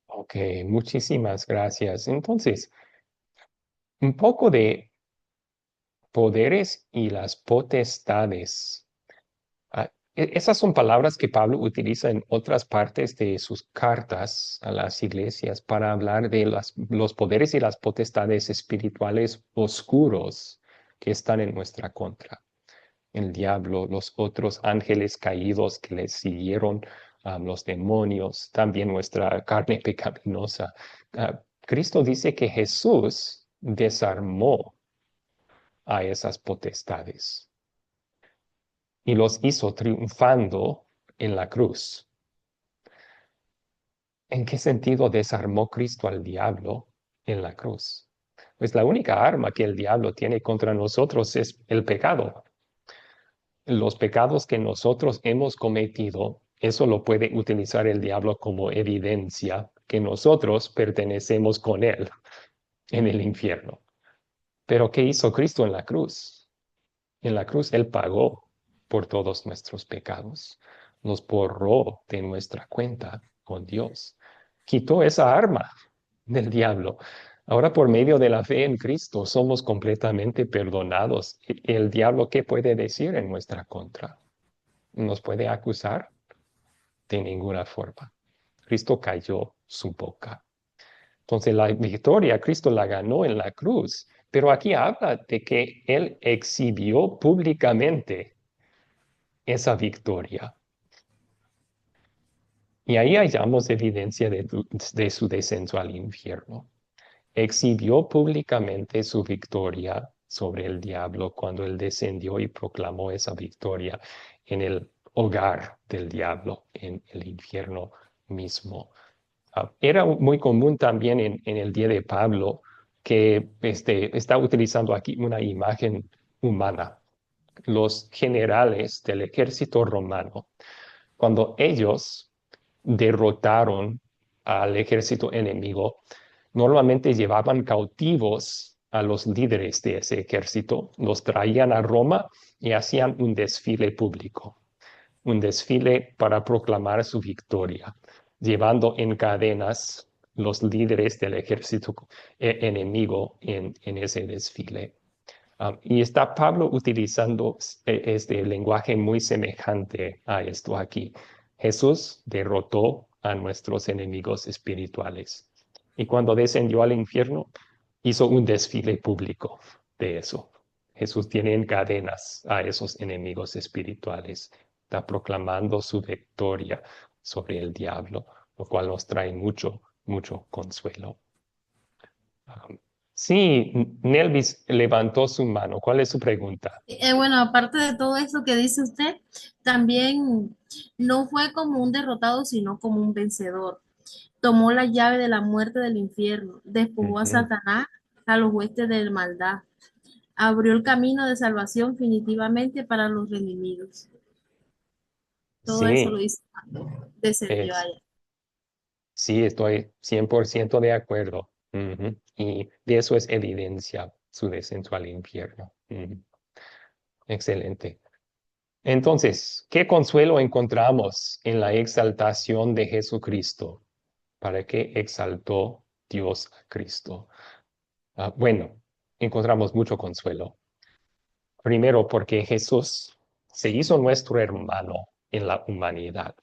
Ok, muchísimas gracias. Entonces, un poco de poderes y las potestades. Esas son palabras que Pablo utiliza en otras partes de sus cartas a las iglesias para hablar de los poderes y las potestades espirituales oscuros que están en nuestra contra. El diablo, los otros ángeles caídos que les siguieron, los demonios, también nuestra carne pecaminosa. Cristo dice que Jesús desarmó a esas potestades y los hizo triunfando en la cruz. ¿En qué sentido desarmó Cristo al diablo en la cruz? Pues la única arma que el diablo tiene contra nosotros es el pecado. Los pecados que nosotros hemos cometido, eso lo puede utilizar el diablo como evidencia que nosotros pertenecemos con él en el infierno. Pero ¿qué hizo Cristo en la cruz? En la cruz Él pagó por todos nuestros pecados, nos borró de nuestra cuenta con Dios, quitó esa arma del diablo. Ahora, por medio de la fe en Cristo, somos completamente perdonados. ¿El diablo qué puede decir en nuestra contra? ¿Nos puede acusar? De ninguna forma. Cristo cayó su boca. Entonces, la victoria, Cristo la ganó en la cruz, pero aquí habla de que Él exhibió públicamente esa victoria. Y ahí hallamos evidencia de su descenso al infierno. Exhibió públicamente su victoria sobre el diablo cuando él descendió y proclamó esa victoria en el hogar del diablo, en el infierno mismo. Era muy común también en el día de Pablo que está utilizando aquí una imagen humana. Los generales del ejército romano, cuando ellos derrotaron al ejército enemigo, normalmente llevaban cautivos a los líderes de ese ejército, los traían a Roma y hacían un desfile público, un desfile para proclamar su victoria, llevando en cadenas los líderes del ejército enemigo en ese desfile. Y está Pablo utilizando este lenguaje muy semejante a esto aquí. Jesús derrotó a nuestros enemigos espirituales. Y cuando descendió al infierno, hizo un desfile público de eso. Jesús tiene en cadenas a esos enemigos espirituales. Está proclamando su victoria sobre el diablo, lo cual nos trae mucho, mucho consuelo. Sí, Nelvis levantó su mano. ¿Cuál es su pregunta? Bueno, aparte de todo eso que dice usted, también no fue como un derrotado, sino como un vencedor. Tomó la llave de la muerte del infierno, despojó a Ujú. Satanás, a los huestes de maldad, abrió el camino de salvación definitivamente para los redimidos. Todo eso lo Sí, hizo cuando descendió es, allá. sí, estoy 100% de acuerdo. Ujú. Y de eso es evidencia su descenso al infierno. Ujú. Excelente. Entonces, ¿qué consuelo encontramos en la exaltación de Jesucristo? ¿Para qué exaltó Dios a Cristo? Bueno, encontramos mucho consuelo. Primero, porque Jesús se hizo nuestro hermano en la humanidad.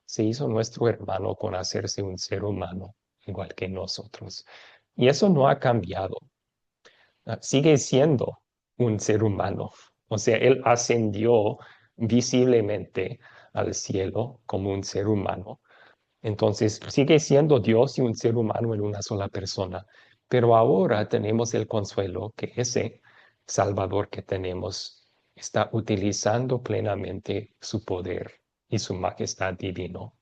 Se hizo nuestro hermano con hacerse un ser humano, igual que nosotros. Y eso no ha cambiado. Sigue siendo un ser humano. O sea, él ascendió visiblemente al cielo como un ser humano. Entonces, sigue siendo Dios y un ser humano en una sola persona. Pero ahora tenemos el consuelo que ese Salvador que tenemos está utilizando plenamente su poder y su majestad divino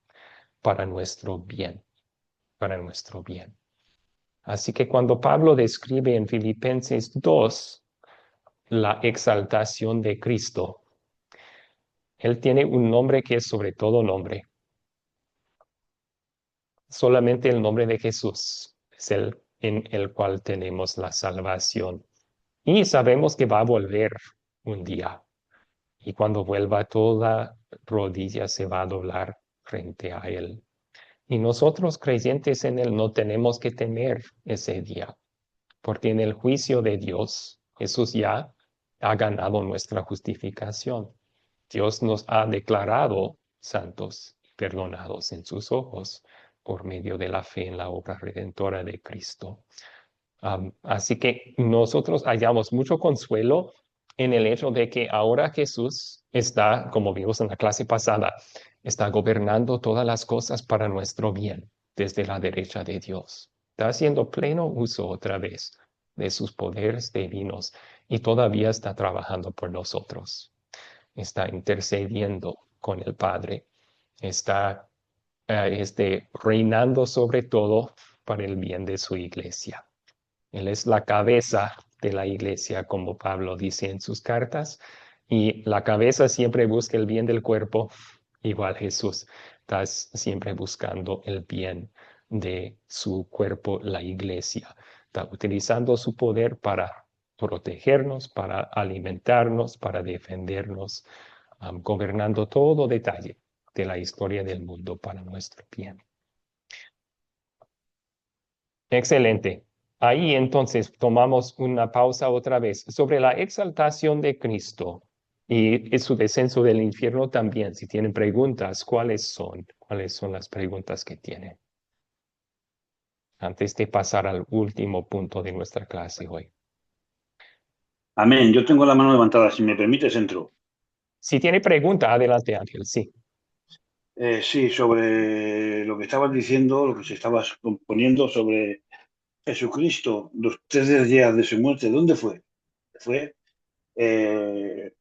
para nuestro bien, para nuestro bien. Así que cuando Pablo describe en Filipenses 2 la exaltación de Cristo, él tiene un nombre que es sobre todo nombre. Solamente el nombre de Jesús es el en el cual tenemos la salvación. Y sabemos que va a volver un día. Y cuando vuelva, toda rodilla se va a doblar frente a Él. Y nosotros creyentes en Él no tenemos que temer ese día, porque en el juicio de Dios, Jesús ya ha ganado nuestra justificación. Dios nos ha declarado santos, perdonados en sus ojos por medio de la fe en la obra redentora de Cristo. Así que nosotros hallamos mucho consuelo en el hecho de que ahora Jesús está, como vimos en la clase pasada, está gobernando todas las cosas para nuestro bien desde la derecha de Dios. Está haciendo pleno uso otra vez de sus poderes divinos y todavía está trabajando por nosotros. Está intercediendo con el Padre. Está reinando sobre todo para el bien de su iglesia. Él es la cabeza de la iglesia, como Pablo dice en sus cartas, y la cabeza siempre busca el bien del cuerpo, igual Jesús está siempre buscando el bien de su cuerpo, la iglesia. Está utilizando su poder para protegernos, para alimentarnos, para defendernos, gobernando todo detalle de la historia del mundo para nuestro bien. Excelente. ahí entonces tomamos una pausa otra vez sobre la exaltación de Cristo y su descenso del infierno también. Si tienen preguntas, ¿cuáles son? ¿Cuáles son las preguntas que tienen? Antes de pasar al último punto de nuestra clase hoy. Amén. Yo tengo la mano levantada. Si me permites, entro. Si tiene pregunta, adelante, Ángel, sí. Sí, sobre lo que estabas diciendo, lo que se estaba componiendo sobre Jesucristo, los 3 días de su muerte, ¿dónde fue? Fue, eh,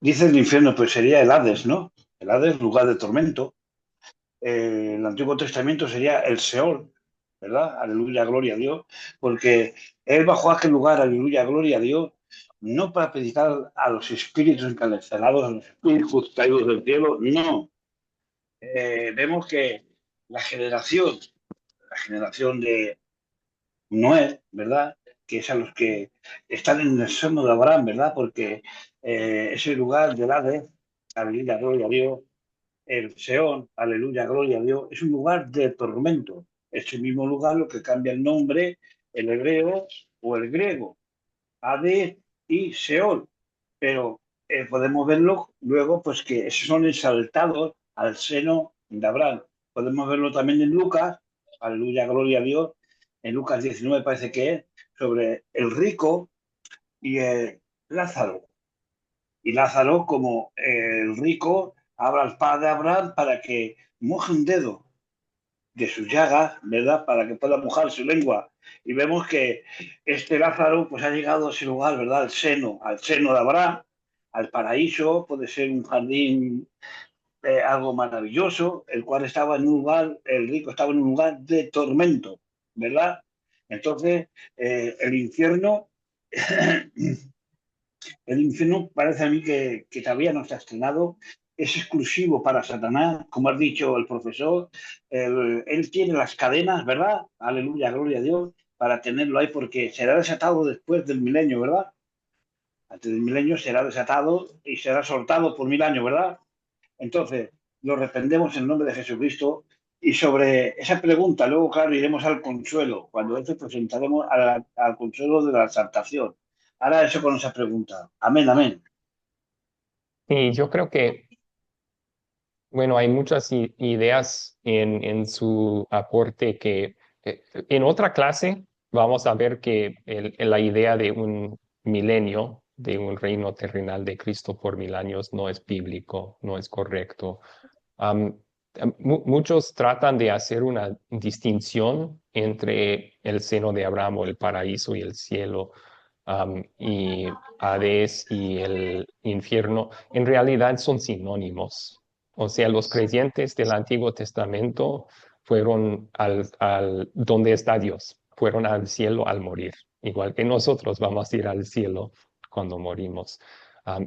dice el infierno, pues sería el Hades, ¿no? El Hades, lugar de tormento. El Antiguo Testamento sería el Seol, ¿verdad? Aleluya, gloria a Dios, porque él bajó a aquel lugar, aleluya, gloria a Dios, no para predicar a los espíritus encarcelados, a los espíritus caídos del cielo, no. Vemos que la generación de Noé, ¿verdad? Que es a los que están en el seno de Abraham, ¿verdad? Porque ese lugar del Hades, aleluya, gloria a Dios, el Seón, aleluya, gloria a Dios, es un lugar de tormento. Ese mismo lugar lo que cambia el nombre, el hebreo o el griego, Hades y Seón. Pero podemos verlo luego, pues que son exaltados al seno de Abraham. Podemos verlo también en Lucas, aleluya, gloria a Dios, en Lucas 19 parece que es, sobre el rico y Lázaro. Y Lázaro, como el rico, habla al padre Abraham para que moje un dedo de sus llagas, ¿verdad? Para que pueda mojar su lengua. Y vemos que este Lázaro pues ha llegado a ese lugar, ¿verdad? Al seno de Abraham, al paraíso, puede ser un jardín, algo maravilloso, el cual estaba en un lugar, el rico estaba en un lugar de tormento, ¿verdad? Entonces, el infierno, el infierno parece a mí que todavía no está estrenado, es exclusivo para Satanás, como ha dicho el profesor, él tiene las cadenas, ¿verdad? Aleluya, gloria a Dios, para tenerlo ahí, porque será desatado después del milenio, ¿verdad? Antes del milenio será desatado y será soltado por 1000 años, ¿verdad? Entonces, lo reprendemos en el nombre de Jesucristo. Y sobre esa pregunta, luego, claro, iremos al consuelo, cuando eso presentaremos al consuelo de la exaltación. Ahora eso con esa pregunta. Amén, amén. Y yo creo que, bueno, hay muchas ideas en su aporte que en otra clase vamos a ver que la idea de un milenio, de un reino terrenal de Cristo por 1000 años no es bíblico, no es correcto. Am, Muchos tratan de hacer una distinción entre el seno de Abraham o el paraíso y el cielo, y Hades y el infierno. En realidad son sinónimos. O sea, los creyentes del Antiguo Testamento fueron al donde está Dios, fueron al cielo al morir, igual que nosotros vamos a ir al cielo cuando morimos.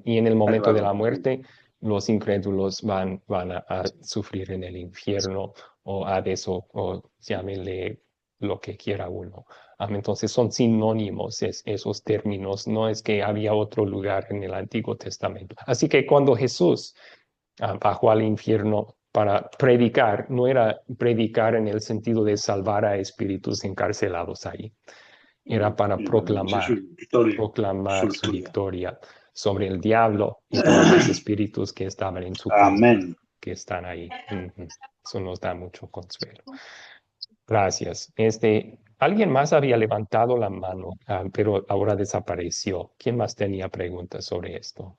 Y en el Está momento de claro. la muerte, los incrédulos van a sufrir en el infierno o Hades o llámenle lo que quiera uno. Entonces son sinónimos esos términos, no es que había otro lugar en el Antiguo Testamento. Así que cuando Jesús bajó al infierno para predicar, no era predicar en el sentido de salvar a espíritus encarcelados ahí, era para Esa es proclamar su su victoria. victoria sobre el diablo y todos los espíritus que estaban en su contra, Amén. que están ahí. Eso nos da mucho consuelo. Gracias. Alguien más había levantado la mano, pero ahora desapareció. ¿Quién más tenía preguntas sobre esto?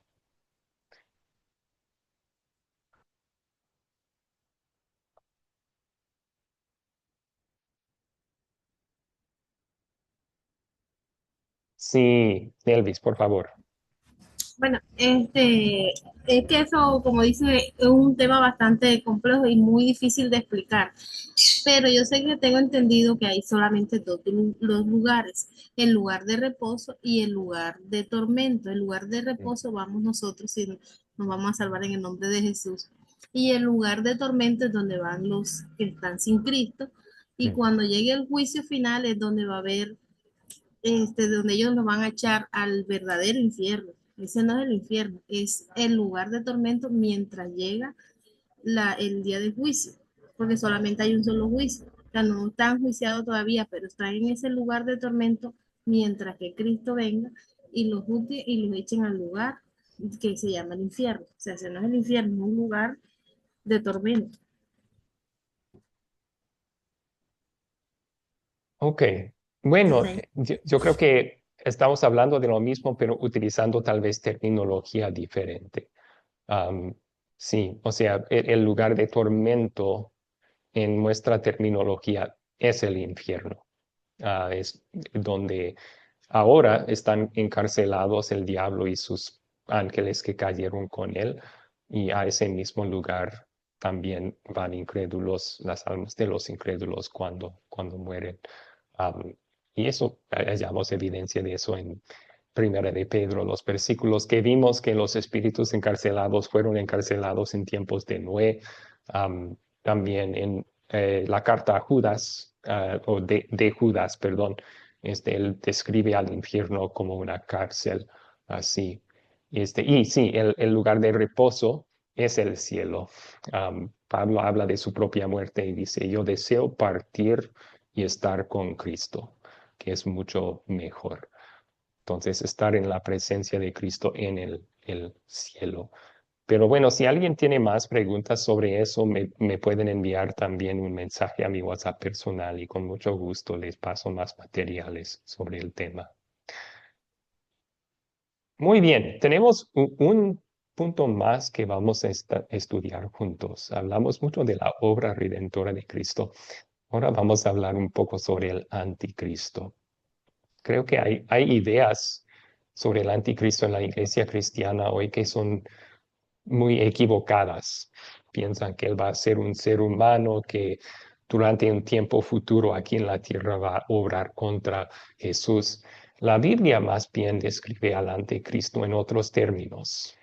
Sí, Elvis, por favor. Bueno, es que eso, como dice, es un tema bastante complejo y muy difícil de explicar. Pero yo sé que tengo entendido que hay solamente dos lugares, el lugar de reposo y el lugar de tormento. El lugar de reposo vamos nosotros y nos vamos a salvar en el nombre de Jesús. Y el lugar de tormento es donde van los que están sin Cristo. Y Mm. cuando llegue el juicio final es donde va a haber, donde ellos nos van a echar al verdadero infierno. Ese no es el infierno, es el lugar de tormento mientras llega el día del juicio, porque solamente hay un solo juicio. O sea, no está enjuiciado todavía, pero está en ese lugar de tormento mientras que Cristo venga y los juzgue y los echen al lugar que se llama el infierno. O sea, ese no es el infierno, es un lugar de tormento. Ok, bueno, Hasta ahí. yo creo que estamos hablando de lo mismo, pero utilizando tal vez terminología diferente. Am, sí, o sea, el lugar de tormento en nuestra terminología es el infierno. Es donde ahora están encarcelados el diablo y sus ángeles que cayeron con él, y a ese mismo lugar también van incrédulos, las almas de los incrédulos cuando mueren. Am, y eso, hallamos evidencia de eso en Primera de Pedro, los versículos que vimos que los espíritus encarcelados fueron encarcelados en tiempos de Noé. También en la carta a Judas, o de Judas, perdón, él describe al infierno como una cárcel, así. Y sí, el lugar de reposo es el cielo. Pablo habla de su propia muerte y dice, yo deseo partir y estar con Cristo, que es mucho mejor. Entonces, estar en la presencia de Cristo en el cielo. Pero bueno, si alguien tiene más preguntas sobre eso, me pueden enviar también un mensaje a mi WhatsApp personal y con mucho gusto les paso más materiales sobre el tema. Muy bien, tenemos un punto más que vamos a estudiar juntos. Hablamos mucho de la obra redentora de Cristo. Ahora vamos a hablar un poco sobre el anticristo. Creo que hay ideas sobre el anticristo en la iglesia cristiana hoy que son muy equivocadas. Piensan que él va a ser un ser humano que durante un tiempo futuro aquí en la tierra va a obrar contra Jesús. La Biblia más bien describe al anticristo en otros términos.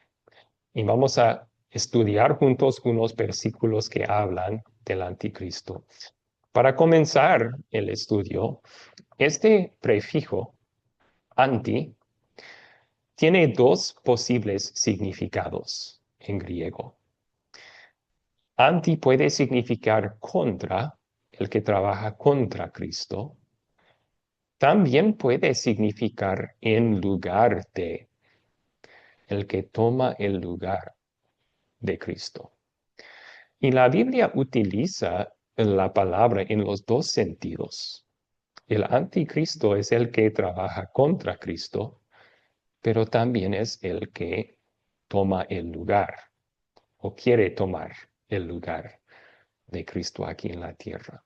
Y vamos a estudiar juntos unos versículos que hablan del anticristo. Para comenzar el estudio, este prefijo anti tiene dos posibles significados en griego. Anti puede significar contra, el que trabaja contra Cristo. También puede significar en lugar de, el que toma el lugar de Cristo. Y la Biblia utiliza la palabra en los dos sentidos. El anticristo es el que trabaja contra Cristo, pero también es el que toma el lugar o quiere tomar el lugar de Cristo aquí en la tierra.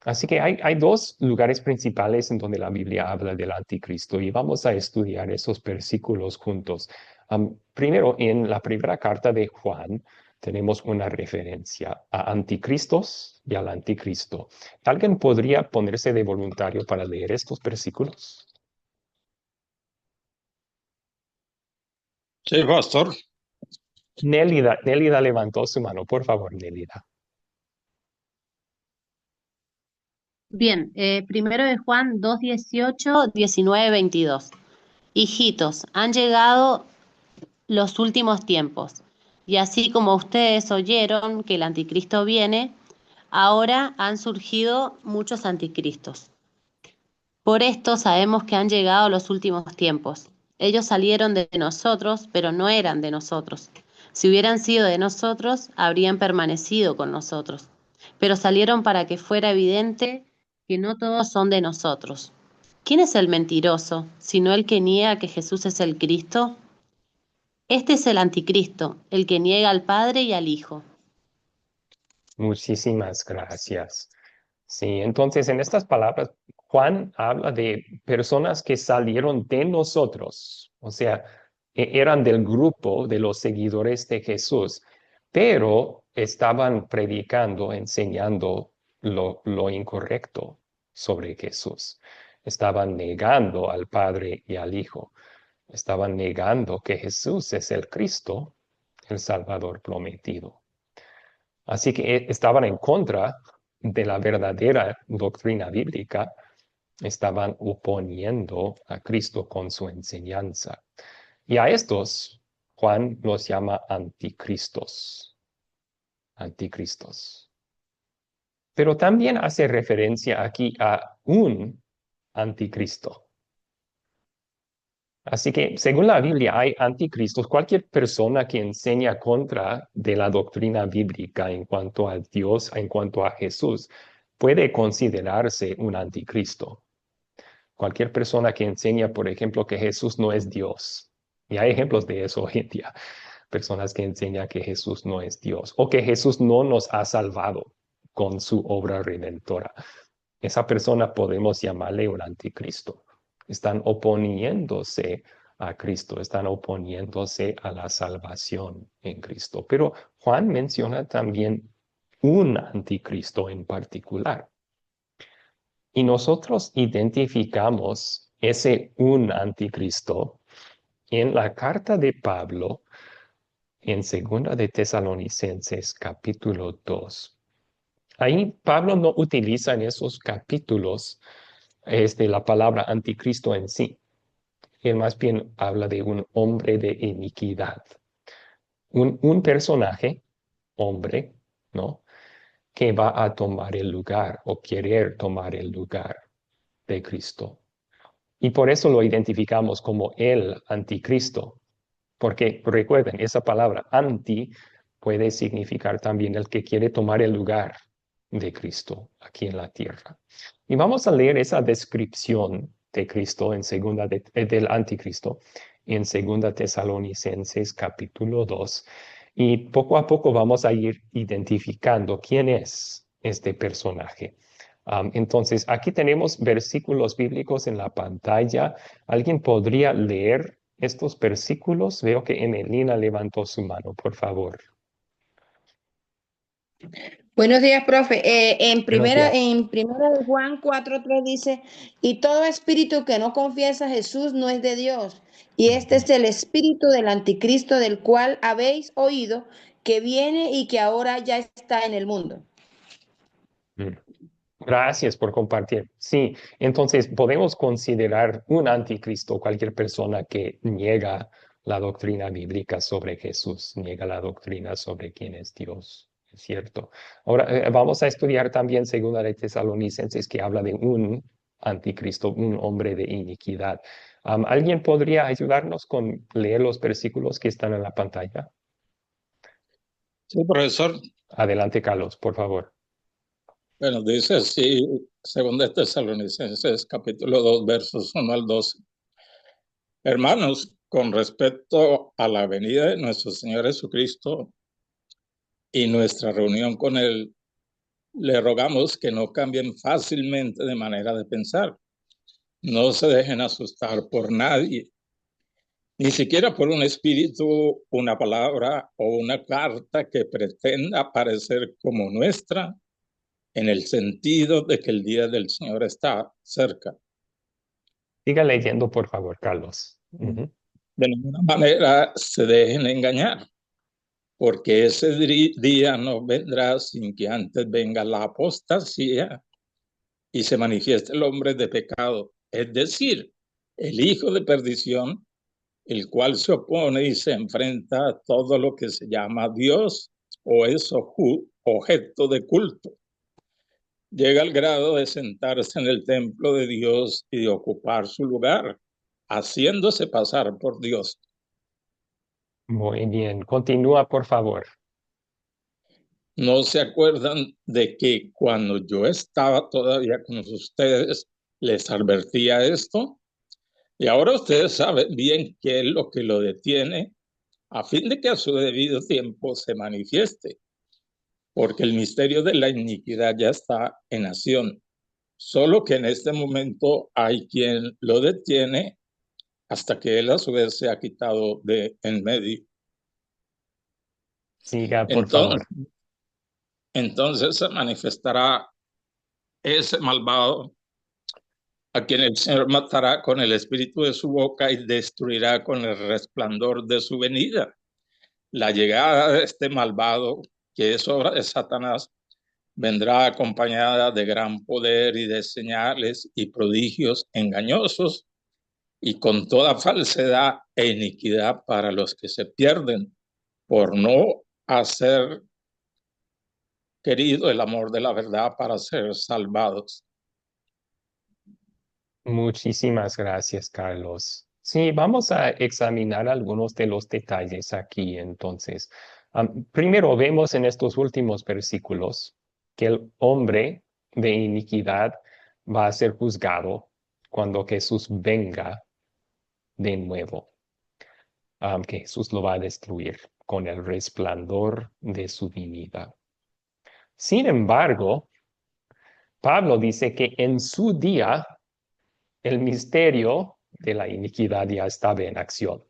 Así que hay dos lugares principales en donde la Biblia habla del anticristo y vamos a estudiar esos versículos juntos. Primero, en la primera carta de Juan tenemos una referencia a anticristos y al anticristo. ¿Alguien podría ponerse de voluntario para leer estos versículos? Sí, pastor. Nélida levantó su mano. Por favor, Nélida. Bien, primero de Juan 2, 18, 19, 22. Hijitos, han llegado los últimos tiempos, y así como ustedes oyeron que el anticristo viene, ahora han surgido muchos anticristos. Por esto sabemos que han llegado los últimos tiempos. Ellos salieron de nosotros, pero no eran de nosotros. Si hubieran sido de nosotros, habrían permanecido con nosotros. Pero salieron para que fuera evidente que no todos son de nosotros. ¿Quién es el mentiroso, sino el que niega que Jesús es el Cristo? Este es el anticristo, el que niega al Padre y al Hijo. Muchísimas gracias. Sí, entonces en estas palabras, Juan habla de personas que salieron de nosotros, o sea, eran del grupo de los seguidores de Jesús, pero estaban predicando, enseñando lo incorrecto sobre Jesús. Estaban negando al Padre y al Hijo. Estaban negando que Jesús es el Cristo, el Salvador prometido. Así que estaban en contra de la verdadera doctrina bíblica, estaban oponiendo a Cristo con su enseñanza. Y a estos Juan los llama anticristos. Anticristos. pero también hace referencia aquí a un anticristo. Así que, según la Biblia, hay anticristos. Cualquier persona que enseña contra de la doctrina bíblica en cuanto a Dios, en cuanto a Jesús, puede considerarse un anticristo. Cualquier persona que enseña, por ejemplo, que Jesús no es Dios. Y hay ejemplos de eso hoy en día. Personas que enseñan que Jesús no es Dios o que Jesús no nos ha salvado con su obra redentora. Esa persona podemos llamarle un anticristo. Están oponiéndose a Cristo, están oponiéndose a la salvación en Cristo. Pero Juan menciona también un anticristo en particular. Y nosotros identificamos ese un anticristo en la carta de Pablo en Segunda de Tesalonicenses capítulo 2. Ahí Pablo no utiliza en esos capítulos la palabra anticristo en sí. Él más bien habla de un hombre de iniquidad. Un personaje, hombre, ¿no? Que va a tomar el lugar o querer tomar el lugar de Cristo. Y por eso lo identificamos como el anticristo. Porque recuerden, esa palabra anti puede significar también el que quiere tomar el lugar de Cristo aquí en la tierra. Y vamos a leer esa descripción de Cristo en del anticristo en segunda Tesalonicenses capítulo 2. Y poco a poco vamos a ir identificando quién es este personaje. Entonces, aquí tenemos versículos bíblicos en la pantalla. ¿Alguien podría leer estos versículos? Veo que Emelina levantó su mano, por favor. Buenos días, profe. Buenos días. En primera de Juan 4:3 dice, y todo espíritu que no confiesa a Jesús no es de Dios. Y este es el espíritu del anticristo del cual habéis oído que viene y que ahora ya está en el mundo. Gracias por compartir. Sí, entonces podemos considerar un anticristo cualquier persona que niega la doctrina bíblica sobre Jesús, niega la doctrina sobre quién es Dios. Es cierto. Ahora vamos a estudiar también segunda de Tesalonicenses que habla de un anticristo, un hombre de iniquidad. ¿Alguien podría ayudarnos con leer los versículos que están en la pantalla? Sí, profesor. Adelante, Carlos, por favor. Bueno, dice así, segunda de Tesalonicenses, capítulo 2, versos 1 al 12. Hermanos, con respecto a la venida de nuestro Señor Jesucristo y nuestra reunión con Él, le rogamos que no cambien fácilmente de manera de pensar. No se dejen asustar por nadie, ni siquiera por un espíritu, una palabra o una carta que pretenda parecer como nuestra, en el sentido de que el día del Señor está cerca. Siga leyendo, por favor, Carlos. De ninguna manera se dejen engañar, porque ese día no vendrá sin que antes venga la apostasía y se manifieste el hombre de pecado, es decir, el hijo de perdición, el cual se opone y se enfrenta a todo lo que se llama Dios o es objeto de culto. Llega al grado de sentarse en el templo de Dios y de ocupar su lugar, haciéndose pasar por Dios. Muy bien. Continúa, por favor. ¿No se acuerdan de que cuando yo estaba todavía con ustedes les advertía esto? Y ahora ustedes saben bien qué es lo que lo detiene, a fin de que a su debido tiempo se manifieste, porque el misterio de la iniquidad ya está en acción, solo que en este momento hay quien lo detiene hasta que él a su vez se ha quitado de en medio. Siga, por favor. Entonces se manifestará ese malvado a quien el Señor matará con el espíritu de su boca y destruirá con el resplandor de su venida. La llegada de este malvado, que es obra de Satanás, vendrá acompañada de gran poder y de señales y prodigios engañosos y con toda falsedad e iniquidad para los que se pierden por no hacer querido el amor de la verdad para ser salvados. Muchísimas gracias, Carlos. Sí, vamos a examinar algunos de los detalles aquí entonces. Primero vemos en estos últimos versículos que el hombre de iniquidad va a ser juzgado cuando Jesús venga de nuevo, que Jesús lo va a destruir con el resplandor de su venida. Sin embargo, Pablo dice que en su día el misterio de la iniquidad ya estaba en acción.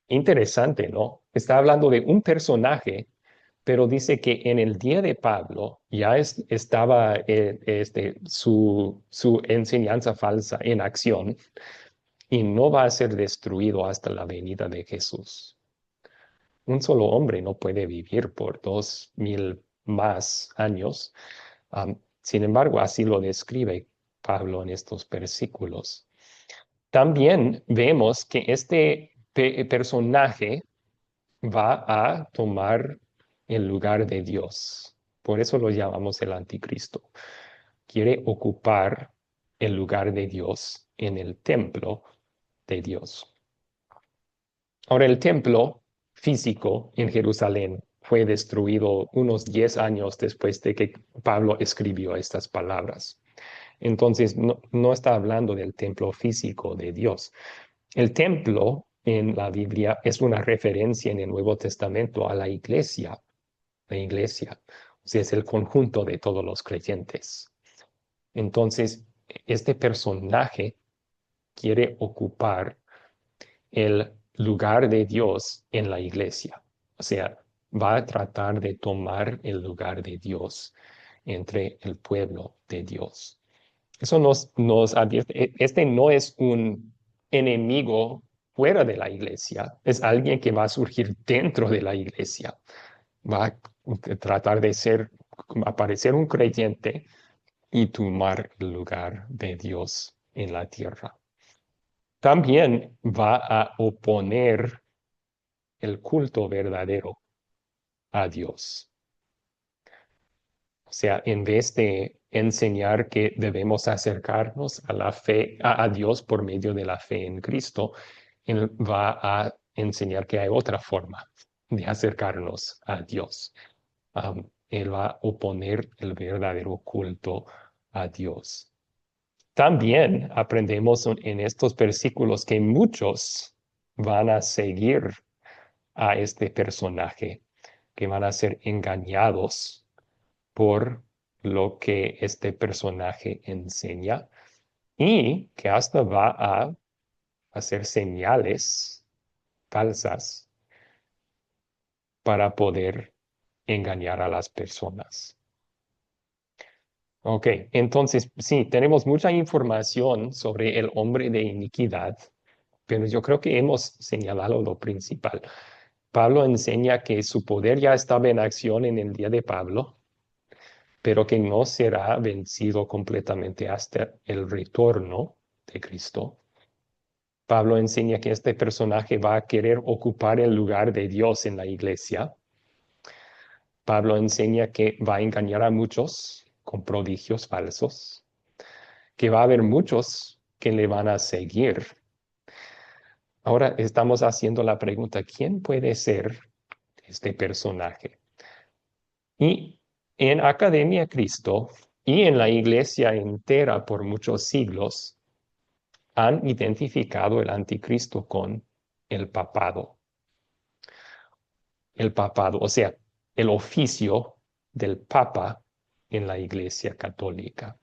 Interesante, ¿no? Está hablando de un personaje, pero dice que en el día de Pablo ya estaba su enseñanza falsa en acción y no va a ser destruido hasta la venida de Jesús. Un solo hombre no puede vivir por 2000 más años. Sin embargo, así lo describe Pablo en estos versículos. También vemos que este personaje va a tomar el lugar de Dios. Por eso lo llamamos el anticristo. Quiere ocupar el lugar de Dios en el templo de Dios. Ahora, el templo físico en Jerusalén fue destruido unos 10 años después de que Pablo escribió estas palabras. Entonces, no está hablando del templo físico de Dios. El templo en la Biblia es una referencia en el Nuevo Testamento a la iglesia. La iglesia, o sea, es el conjunto de todos los creyentes. Entonces, este personaje quiere ocupar el lugar de Dios en la iglesia. O sea, va a tratar de tomar el lugar de Dios entre el pueblo de Dios. Eso nos advierte, este no es un enemigo fuera de la iglesia, es alguien que va a surgir dentro de la iglesia. Va a tratar de aparecer un creyente y tomar el lugar de Dios en la tierra. También va a oponer el culto verdadero a Dios. O sea, en vez de enseñar que debemos acercarnos a la fe, a Dios por medio de la fe en Cristo, Él va a enseñar que hay otra forma de acercarnos a Dios. Él va a oponer el verdadero culto a Dios. También aprendemos en estos versículos que muchos van a seguir a este personaje, que van a ser engañados por lo que este personaje enseña y que hasta va a hacer señales falsas para poder engañar a las personas. Ok, entonces sí, tenemos mucha información sobre el hombre de iniquidad, pero yo creo que hemos señalado lo principal. Pablo enseña que su poder ya estaba en acción en el día de Pablo, pero que no será vencido completamente hasta el retorno de Cristo. Pablo enseña que este personaje va a querer ocupar el lugar de Dios en la iglesia. Pablo enseña que va a engañar a muchos con prodigios falsos, que va a haber muchos que le van a seguir. Ahora estamos haciendo la pregunta, ¿quién puede ser este personaje? Y en Academia Cristo y en la iglesia entera por muchos siglos han identificado el anticristo con el papado. El papado, o sea, el oficio del papa en la iglesia católica.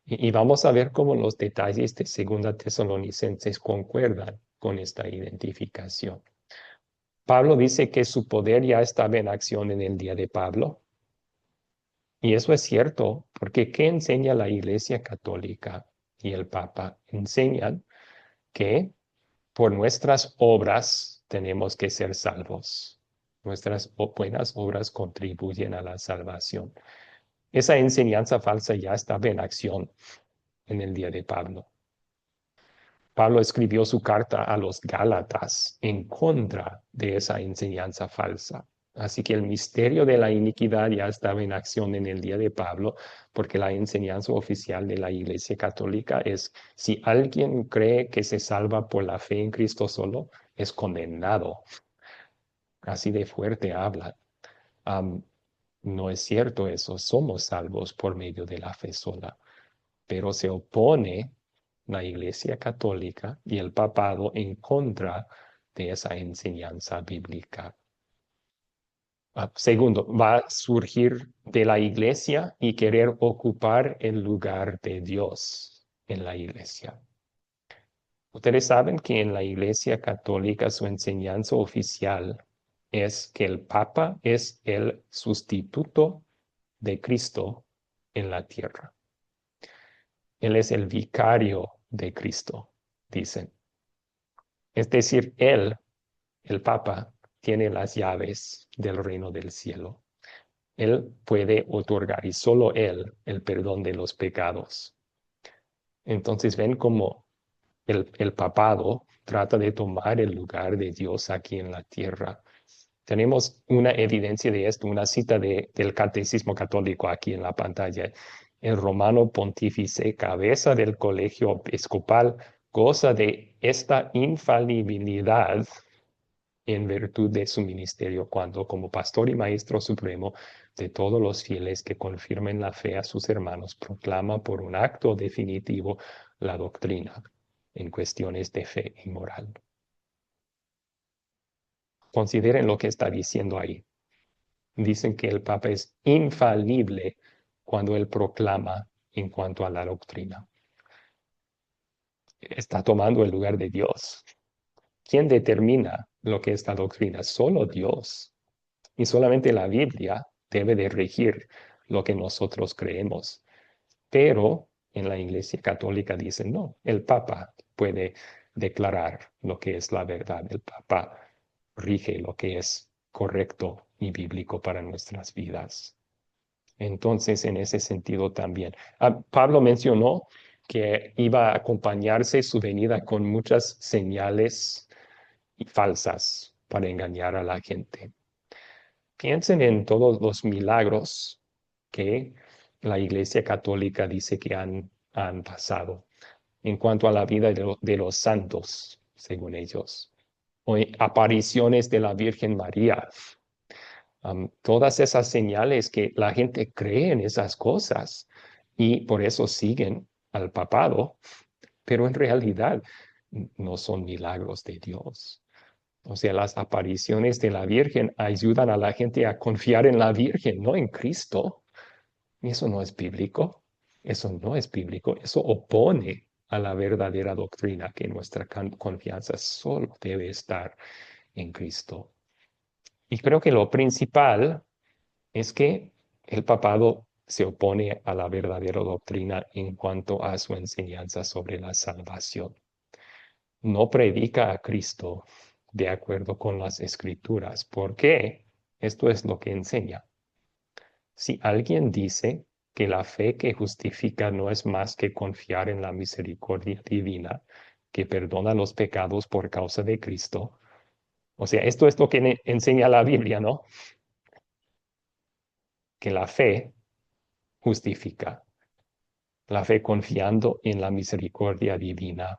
Y vamos a ver cómo los detalles de 2 Tesalonicenses concuerdan con esta identificación. Pablo dice que su poder ya estaba en acción en el día de Pablo. Y eso es cierto, porque ¿qué enseña la Iglesia Católica y el Papa? Enseñan que por nuestras obras tenemos que ser salvos. Nuestras buenas obras contribuyen a la salvación. Esa enseñanza falsa ya estaba en acción en el día de Pablo. Pablo escribió su carta a los Gálatas en contra de esa enseñanza falsa. Así que el misterio de la iniquidad ya estaba en acción en el día de Pablo, porque la enseñanza oficial de la Iglesia Católica es, si alguien cree que se salva por la fe en Cristo solo, es condenado. Así de fuerte habla. Am, no es cierto eso, somos salvos por medio de la fe sola, pero se opone la Iglesia Católica y el papado en contra de esa enseñanza bíblica. Segundo, va a surgir de la iglesia y querer ocupar el lugar de Dios en la iglesia. Ustedes saben que en la iglesia católica su enseñanza oficial es que el Papa es el sustituto de Cristo en la tierra. Él es el vicario de Cristo, dicen. Es decir, él, el Papa, tiene las llaves del reino del cielo. Él puede otorgar, y solo Él, el perdón de los pecados. Entonces ven cómo el papado trata de tomar el lugar de Dios aquí en la tierra. Tenemos una evidencia de esto, una cita del Catecismo Católico aquí en la pantalla. El romano pontífice, cabeza del colegio episcopal, goza de esta infalibilidad en virtud de su ministerio, cuando como pastor y maestro supremo de todos los fieles que confirmen la fe a sus hermanos, proclama por un acto definitivo la doctrina en cuestiones de fe y moral. Consideren lo que está diciendo ahí. Dicen que el Papa es infalible cuando él proclama en cuanto a la doctrina. Está tomando el lugar de Dios. ¿Quién determina lo que es la doctrina? Solo Dios. Y solamente la Biblia debe de regir lo que nosotros creemos. Pero en la Iglesia Católica dicen, no, el Papa puede declarar lo que es la verdad. El Papa rige lo que es correcto y bíblico para nuestras vidas. Entonces, en ese sentido también. Pablo mencionó que iba a acompañarse su venida con muchas señales falsas para engañar a la gente. Piensen en todos los milagros que la Iglesia Católica dice que han pasado en cuanto a la vida de los santos, según ellos, o apariciones de la Virgen María. Todas esas señales que la gente cree en esas cosas y por eso siguen al papado, pero en realidad no son milagros de Dios. O sea, las apariciones de la Virgen ayudan a la gente a confiar en la Virgen, no en Cristo. Y eso no es bíblico. Eso no es bíblico. Eso opone a la verdadera doctrina, que nuestra confianza solo debe estar en Cristo. Y creo que lo principal es que el papado se opone a la verdadera doctrina en cuanto a su enseñanza sobre la salvación. No predica a Cristo de acuerdo con las Escrituras. ¿Por qué? Esto es lo que enseña. Si alguien dice que la fe que justifica no es más que confiar en la misericordia divina, que perdona los pecados por causa de Cristo, o sea, esto es lo que enseña la Biblia, ¿no? Que la fe justifica. La fe confiando en la misericordia divina,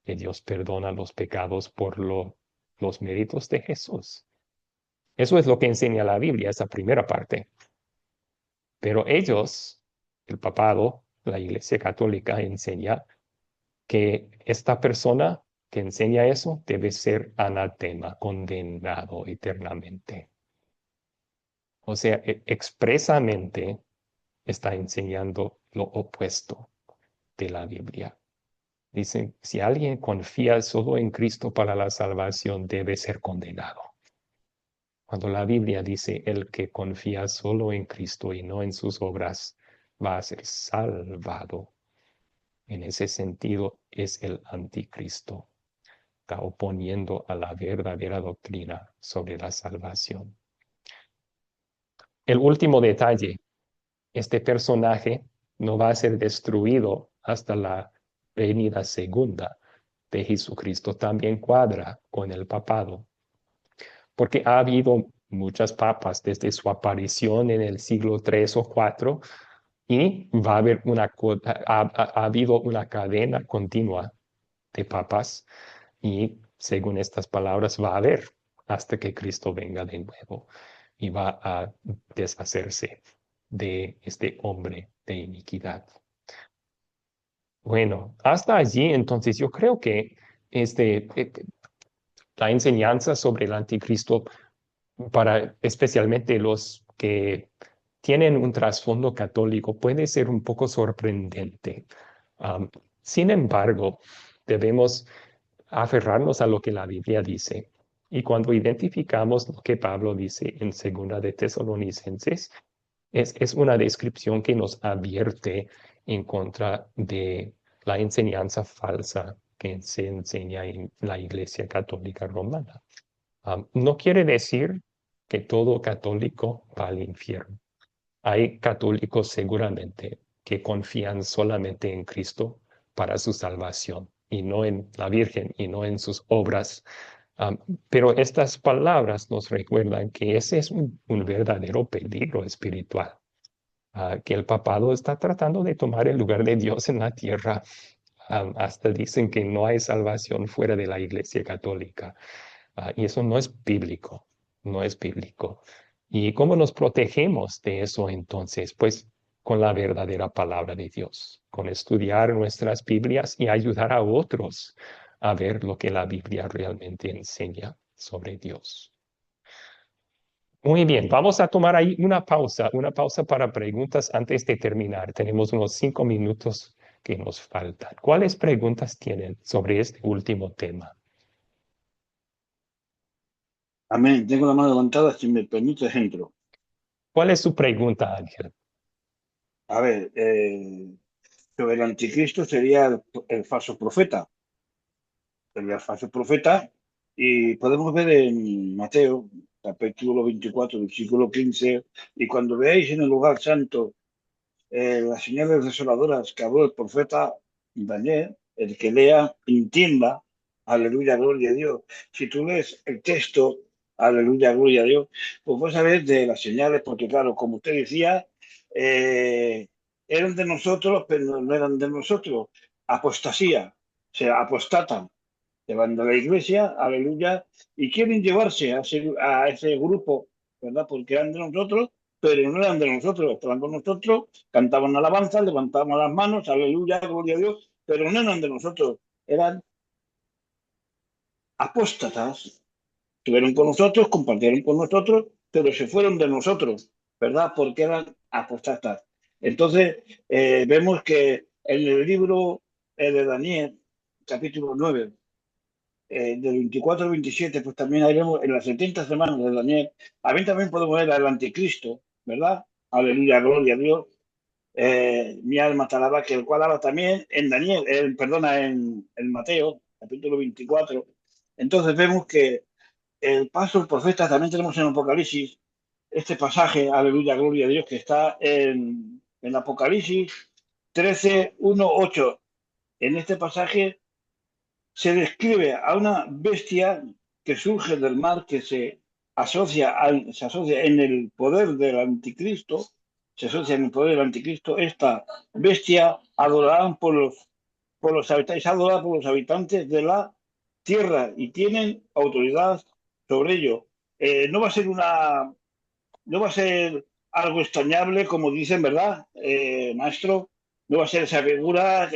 que Dios perdona los pecados por los méritos de Jesús. Eso es lo que enseña la Biblia, esa primera parte. Pero ellos, el papado, la Iglesia Católica, enseña que esta persona que enseña eso debe ser anatema, condenado eternamente. O sea, expresamente está enseñando lo opuesto de la Biblia. Dicen, si alguien confía solo en Cristo para la salvación, debe ser condenado. Cuando la Biblia dice, el que confía solo en Cristo y no en sus obras, va a ser salvado. En ese sentido, es el anticristo. Está oponiendo a la verdadera doctrina sobre la salvación. El último detalle, este personaje no va a ser destruido hasta la venida segunda de Jesucristo. También cuadra con el papado, porque ha habido muchas papas desde su aparición en el siglo III o IV, y va a haber ha habido una cadena continua de papas, y según estas palabras va a haber hasta que Cristo venga de nuevo y va a deshacerse de este hombre de iniquidad. Bueno, hasta allí entonces yo creo que este, la enseñanza sobre el anticristo para especialmente los que tienen un trasfondo católico puede ser un poco sorprendente. Um, Sin embargo, debemos aferrarnos a lo que la Biblia dice. Y cuando identificamos lo que Pablo dice en Segunda de Tesalonicenses, es una descripción que nos advierte en contra de la enseñanza falsa que se enseña en la Iglesia Católica Romana. No quiere decir que todo católico va al infierno. Hay católicos seguramente que confían solamente en Cristo para su salvación y no en la Virgen y no en sus obras. Pero estas palabras nos recuerdan que ese es un verdadero peligro espiritual, que el papado está tratando de tomar el lugar de Dios en la tierra. Hasta dicen que no hay salvación fuera de la Iglesia Católica. Y eso no es bíblico, no es bíblico. ¿Y cómo nos protegemos de eso entonces? Pues con la verdadera palabra de Dios, con estudiar nuestras Biblias y ayudar a otros a ver lo que la Biblia realmente enseña sobre Dios. Muy bien, vamos a tomar ahí una pausa para preguntas antes de terminar. Tenemos unos 5 minutos que nos faltan. ¿Cuáles preguntas tienen sobre este último tema? Amén. Tengo la mano levantada, si me permites, entro. ¿Cuál es su pregunta, Ángel? A ver, sobre el anticristo sería el falso profeta. Sería el falso profeta. Y podemos ver en Mateo, capítulo 24, versículo 15, y cuando veáis en el lugar santo las señales desoladoras que habló el profeta Daniel, el que lea, entienda, aleluya, gloria a Dios. Si tú lees el texto, aleluya, gloria a Dios, pues vas a ver de las señales, porque claro, como usted decía, eran de nosotros, pero no eran de nosotros. Apostasía, se apostatan, se van de la iglesia, aleluya, y quieren llevarse a ese grupo, ¿verdad? Porque eran de nosotros, pero no eran de nosotros, estaban con nosotros, cantaban alabanzas, levantaban las manos, aleluya, gloria a Dios, pero no eran de nosotros, eran apóstatas, estuvieron con nosotros, compartieron con nosotros, pero se fueron de nosotros, ¿verdad? Porque eran apóstatas. Entonces, vemos que en el libro de Daniel, capítulo 9, del 24 al 27, pues también haremos en las 70 semanas de Daniel. A mí también podemos ver al anticristo, ¿verdad? Aleluya, gloria a Dios. Mi alma te alaba, que el cual habla también en Daniel, perdona, en Mateo, capítulo 24. Entonces vemos que el paso del profeta también tenemos en Apocalipsis, este pasaje, aleluya, gloria a Dios, que está en Apocalipsis 13, 1, 8. En este pasaje se describe a una bestia que surge del mar, que se asocia en el poder del anticristo, se asocia en el poder del anticristo. Esta bestia adorada por los habitantes, adorada por los habitantes de la tierra y tienen autoridad sobre ello. No va a ser no va a ser algo extrañable, como dicen, ¿verdad, maestro? No va a ser esa figura,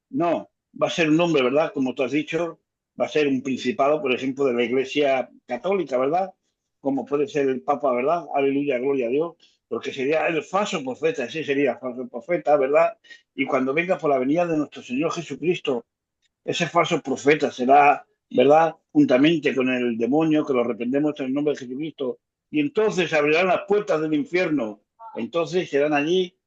no, va a ser un hombre, ¿verdad? Como tú has dicho, va a ser un principado, por ejemplo, de la Iglesia Católica, ¿verdad? Como puede ser el Papa, ¿verdad? Aleluya, gloria a Dios, porque sería el falso profeta, ese sería el falso profeta, ¿verdad? Y cuando venga por la venida de nuestro Señor Jesucristo, ese falso profeta será, ¿verdad? Juntamente con el demonio, que lo reprendemos en el nombre de Jesucristo, y entonces abrirán las puertas del infierno, entonces serán allí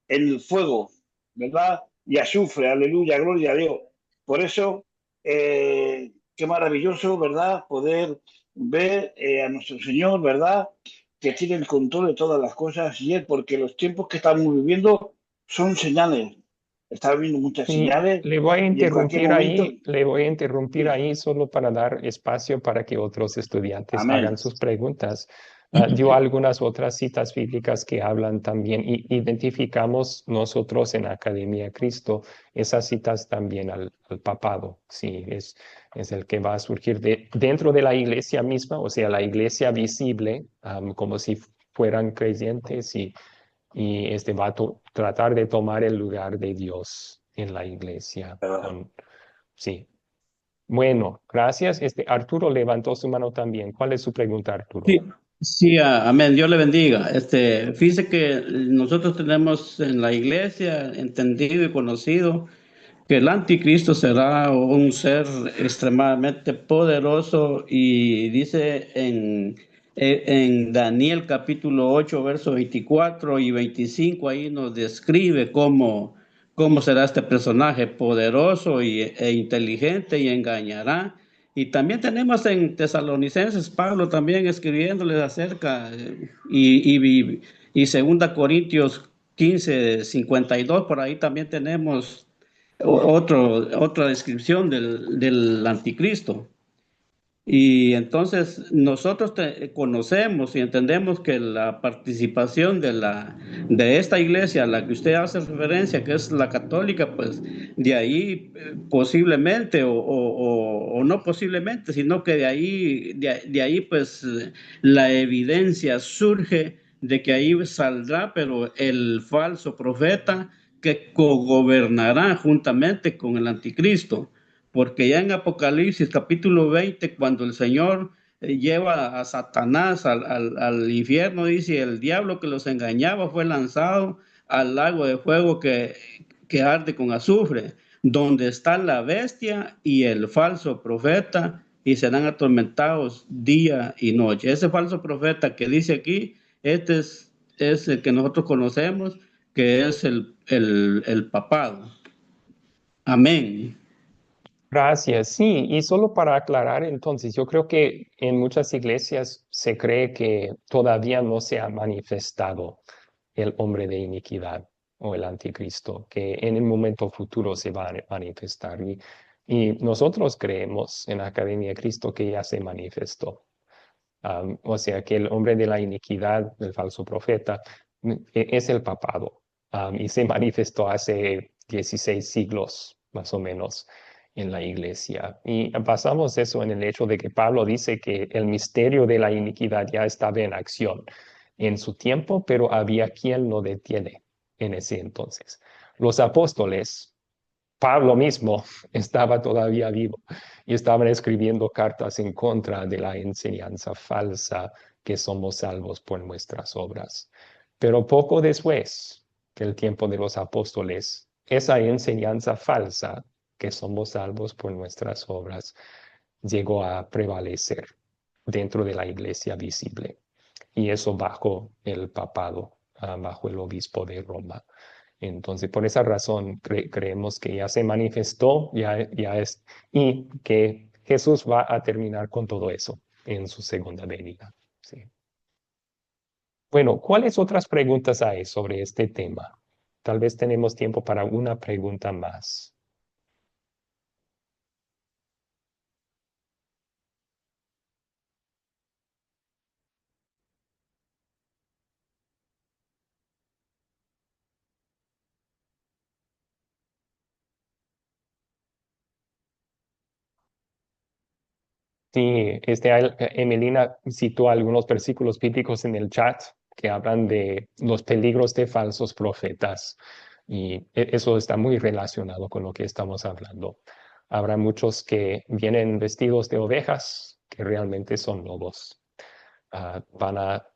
en el fuego, ¿verdad? Y azufre, aleluya, gloria a Dios. Por eso, qué maravilloso, ¿verdad? Poder ver a nuestro Señor, ¿verdad? Que tiene el control de todas las cosas y Él, porque los tiempos que estamos viviendo son señales, Está viendo muchas Y señales le voy a y en cualquier momento, le voy a interrumpir sí, ahí solo para dar espacio para que otros estudiantes hagan amén. sus preguntas. Dio algunas otras citas bíblicas que hablan también y identificamos nosotros en Academia Cristo esas citas también al papado. Sí, es el que va a surgir dentro de la iglesia misma, o sea, la iglesia visible, como si fueran creyentes y este va a tratar de tomar el lugar de Dios en la iglesia. Sí. Bueno, gracias. Arturo levantó su mano también. ¿Cuál es su pregunta, Sí, Arturo? sí, amén. Dios le bendiga. Fíjese que nosotros tenemos en la iglesia entendido y conocido que el anticristo será un ser extremadamente poderoso y dice en Daniel capítulo 8, versos 24 y 25, ahí nos describe cómo será este personaje poderoso e inteligente y engañará. Y también tenemos en Tesalonicenses Pablo también escribiéndoles acerca y 2 Corintios 15:52, por ahí también tenemos otra descripción del anticristo. Y entonces nosotros conocemos y entendemos que la participación de esta iglesia a la que usted hace referencia, que es la católica, pues de ahí posiblemente o no posiblemente, sino que de ahí pues la evidencia surge de que ahí saldrá, pero el falso profeta que cogobernará juntamente con el anticristo. Porque ya en Apocalipsis capítulo 20, cuando el Señor lleva a Satanás al infierno, dice, el diablo que los engañaba fue lanzado al lago de fuego que arde con azufre, donde está la bestia y el falso profeta, y serán atormentados día y noche. Ese falso profeta que dice aquí, es el que nosotros conocemos, que es el papado. Amén. Gracias. Sí, y solo para aclarar, entonces, yo creo que en muchas iglesias se cree que todavía no se ha manifestado el hombre de iniquidad o el anticristo, que en el momento futuro se va a manifestar. Y nosotros creemos en Academia de Cristo que ya se manifestó. O sea que el hombre de la iniquidad, el falso profeta, es el papado. Y se manifestó hace 16 siglos, más o menos, en la iglesia. Y basamos eso en el hecho de que Pablo dice que el misterio de la iniquidad ya estaba en acción en su tiempo, pero había quien lo detiene en ese entonces. Los apóstoles, Pablo mismo, estaba todavía vivo y estaban escribiendo cartas en contra de la enseñanza falsa que somos salvos por nuestras obras. Pero poco después del tiempo de los apóstoles, esa enseñanza falsa que somos salvos por nuestras obras llegó a prevalecer dentro de la iglesia visible. Y eso bajo el papado, bajo el obispo de Roma. Entonces, por esa razón creemos que ya se manifestó, ya es, y que Jesús va a terminar con todo eso en su segunda venida. Sí. Bueno, ¿cuáles otras preguntas hay sobre este tema? Tal vez tenemos tiempo para una pregunta más. Sí, Emelina citó algunos versículos bíblicos en el chat que hablan de los peligros de falsos profetas y eso está muy relacionado con lo que estamos hablando. Habrá muchos que vienen vestidos de ovejas que realmente son lobos. Van a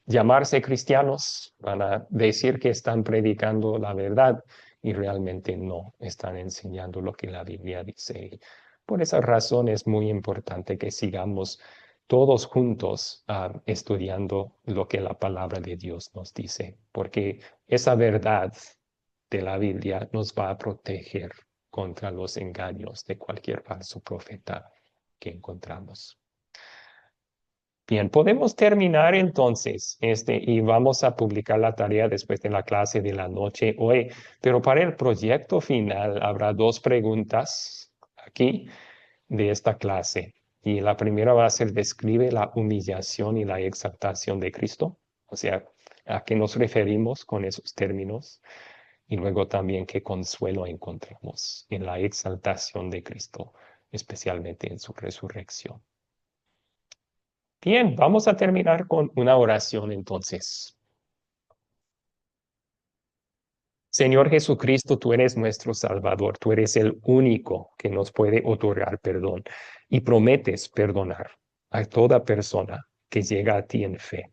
llamarse cristianos, van a decir que están predicando la verdad y realmente no están enseñando lo que la Biblia dice. Por esa razón es muy importante que sigamos todos juntos estudiando lo que la palabra de Dios nos dice, porque esa verdad de la Biblia nos va a proteger contra los engaños de cualquier falso profeta que encontramos. Bien, podemos terminar entonces, y vamos a publicar la tarea después de la clase de la noche hoy, pero para el proyecto final habrá 2 preguntas aquí de esta clase. Y la primera va a ser, describe la humillación y la exaltación de Cristo, o sea, ¿a qué nos referimos con esos términos? Y luego también qué consuelo encontramos en la exaltación de Cristo, especialmente en su resurrección. Bien, vamos a terminar con una oración entonces. Señor Jesucristo, tú eres nuestro Salvador, tú eres el único que nos puede otorgar perdón y prometes perdonar a toda persona que llega a ti en fe.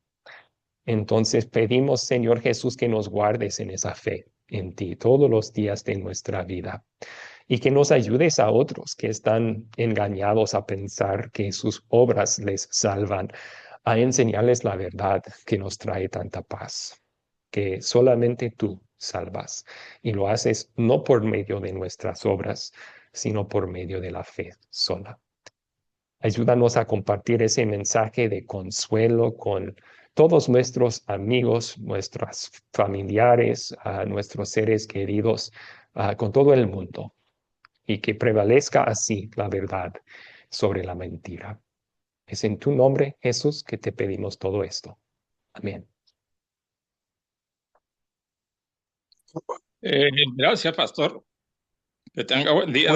Entonces pedimos, Señor Jesús, que nos guardes en esa fe en ti todos los días de nuestra vida y que nos ayudes a otros que están engañados a pensar que sus obras les salvan, a enseñarles la verdad que nos trae tanta paz, que solamente tú salvas y lo haces no por medio de nuestras obras, sino por medio de la fe sola. Ayúdanos a compartir ese mensaje de consuelo con todos nuestros amigos, nuestros familiares, nuestros seres queridos, con todo el mundo, y que prevalezca así la verdad sobre la mentira. Es en tu nombre, Jesús, que te pedimos todo esto. Amén. Gracias, pastor. Que tenga buen día.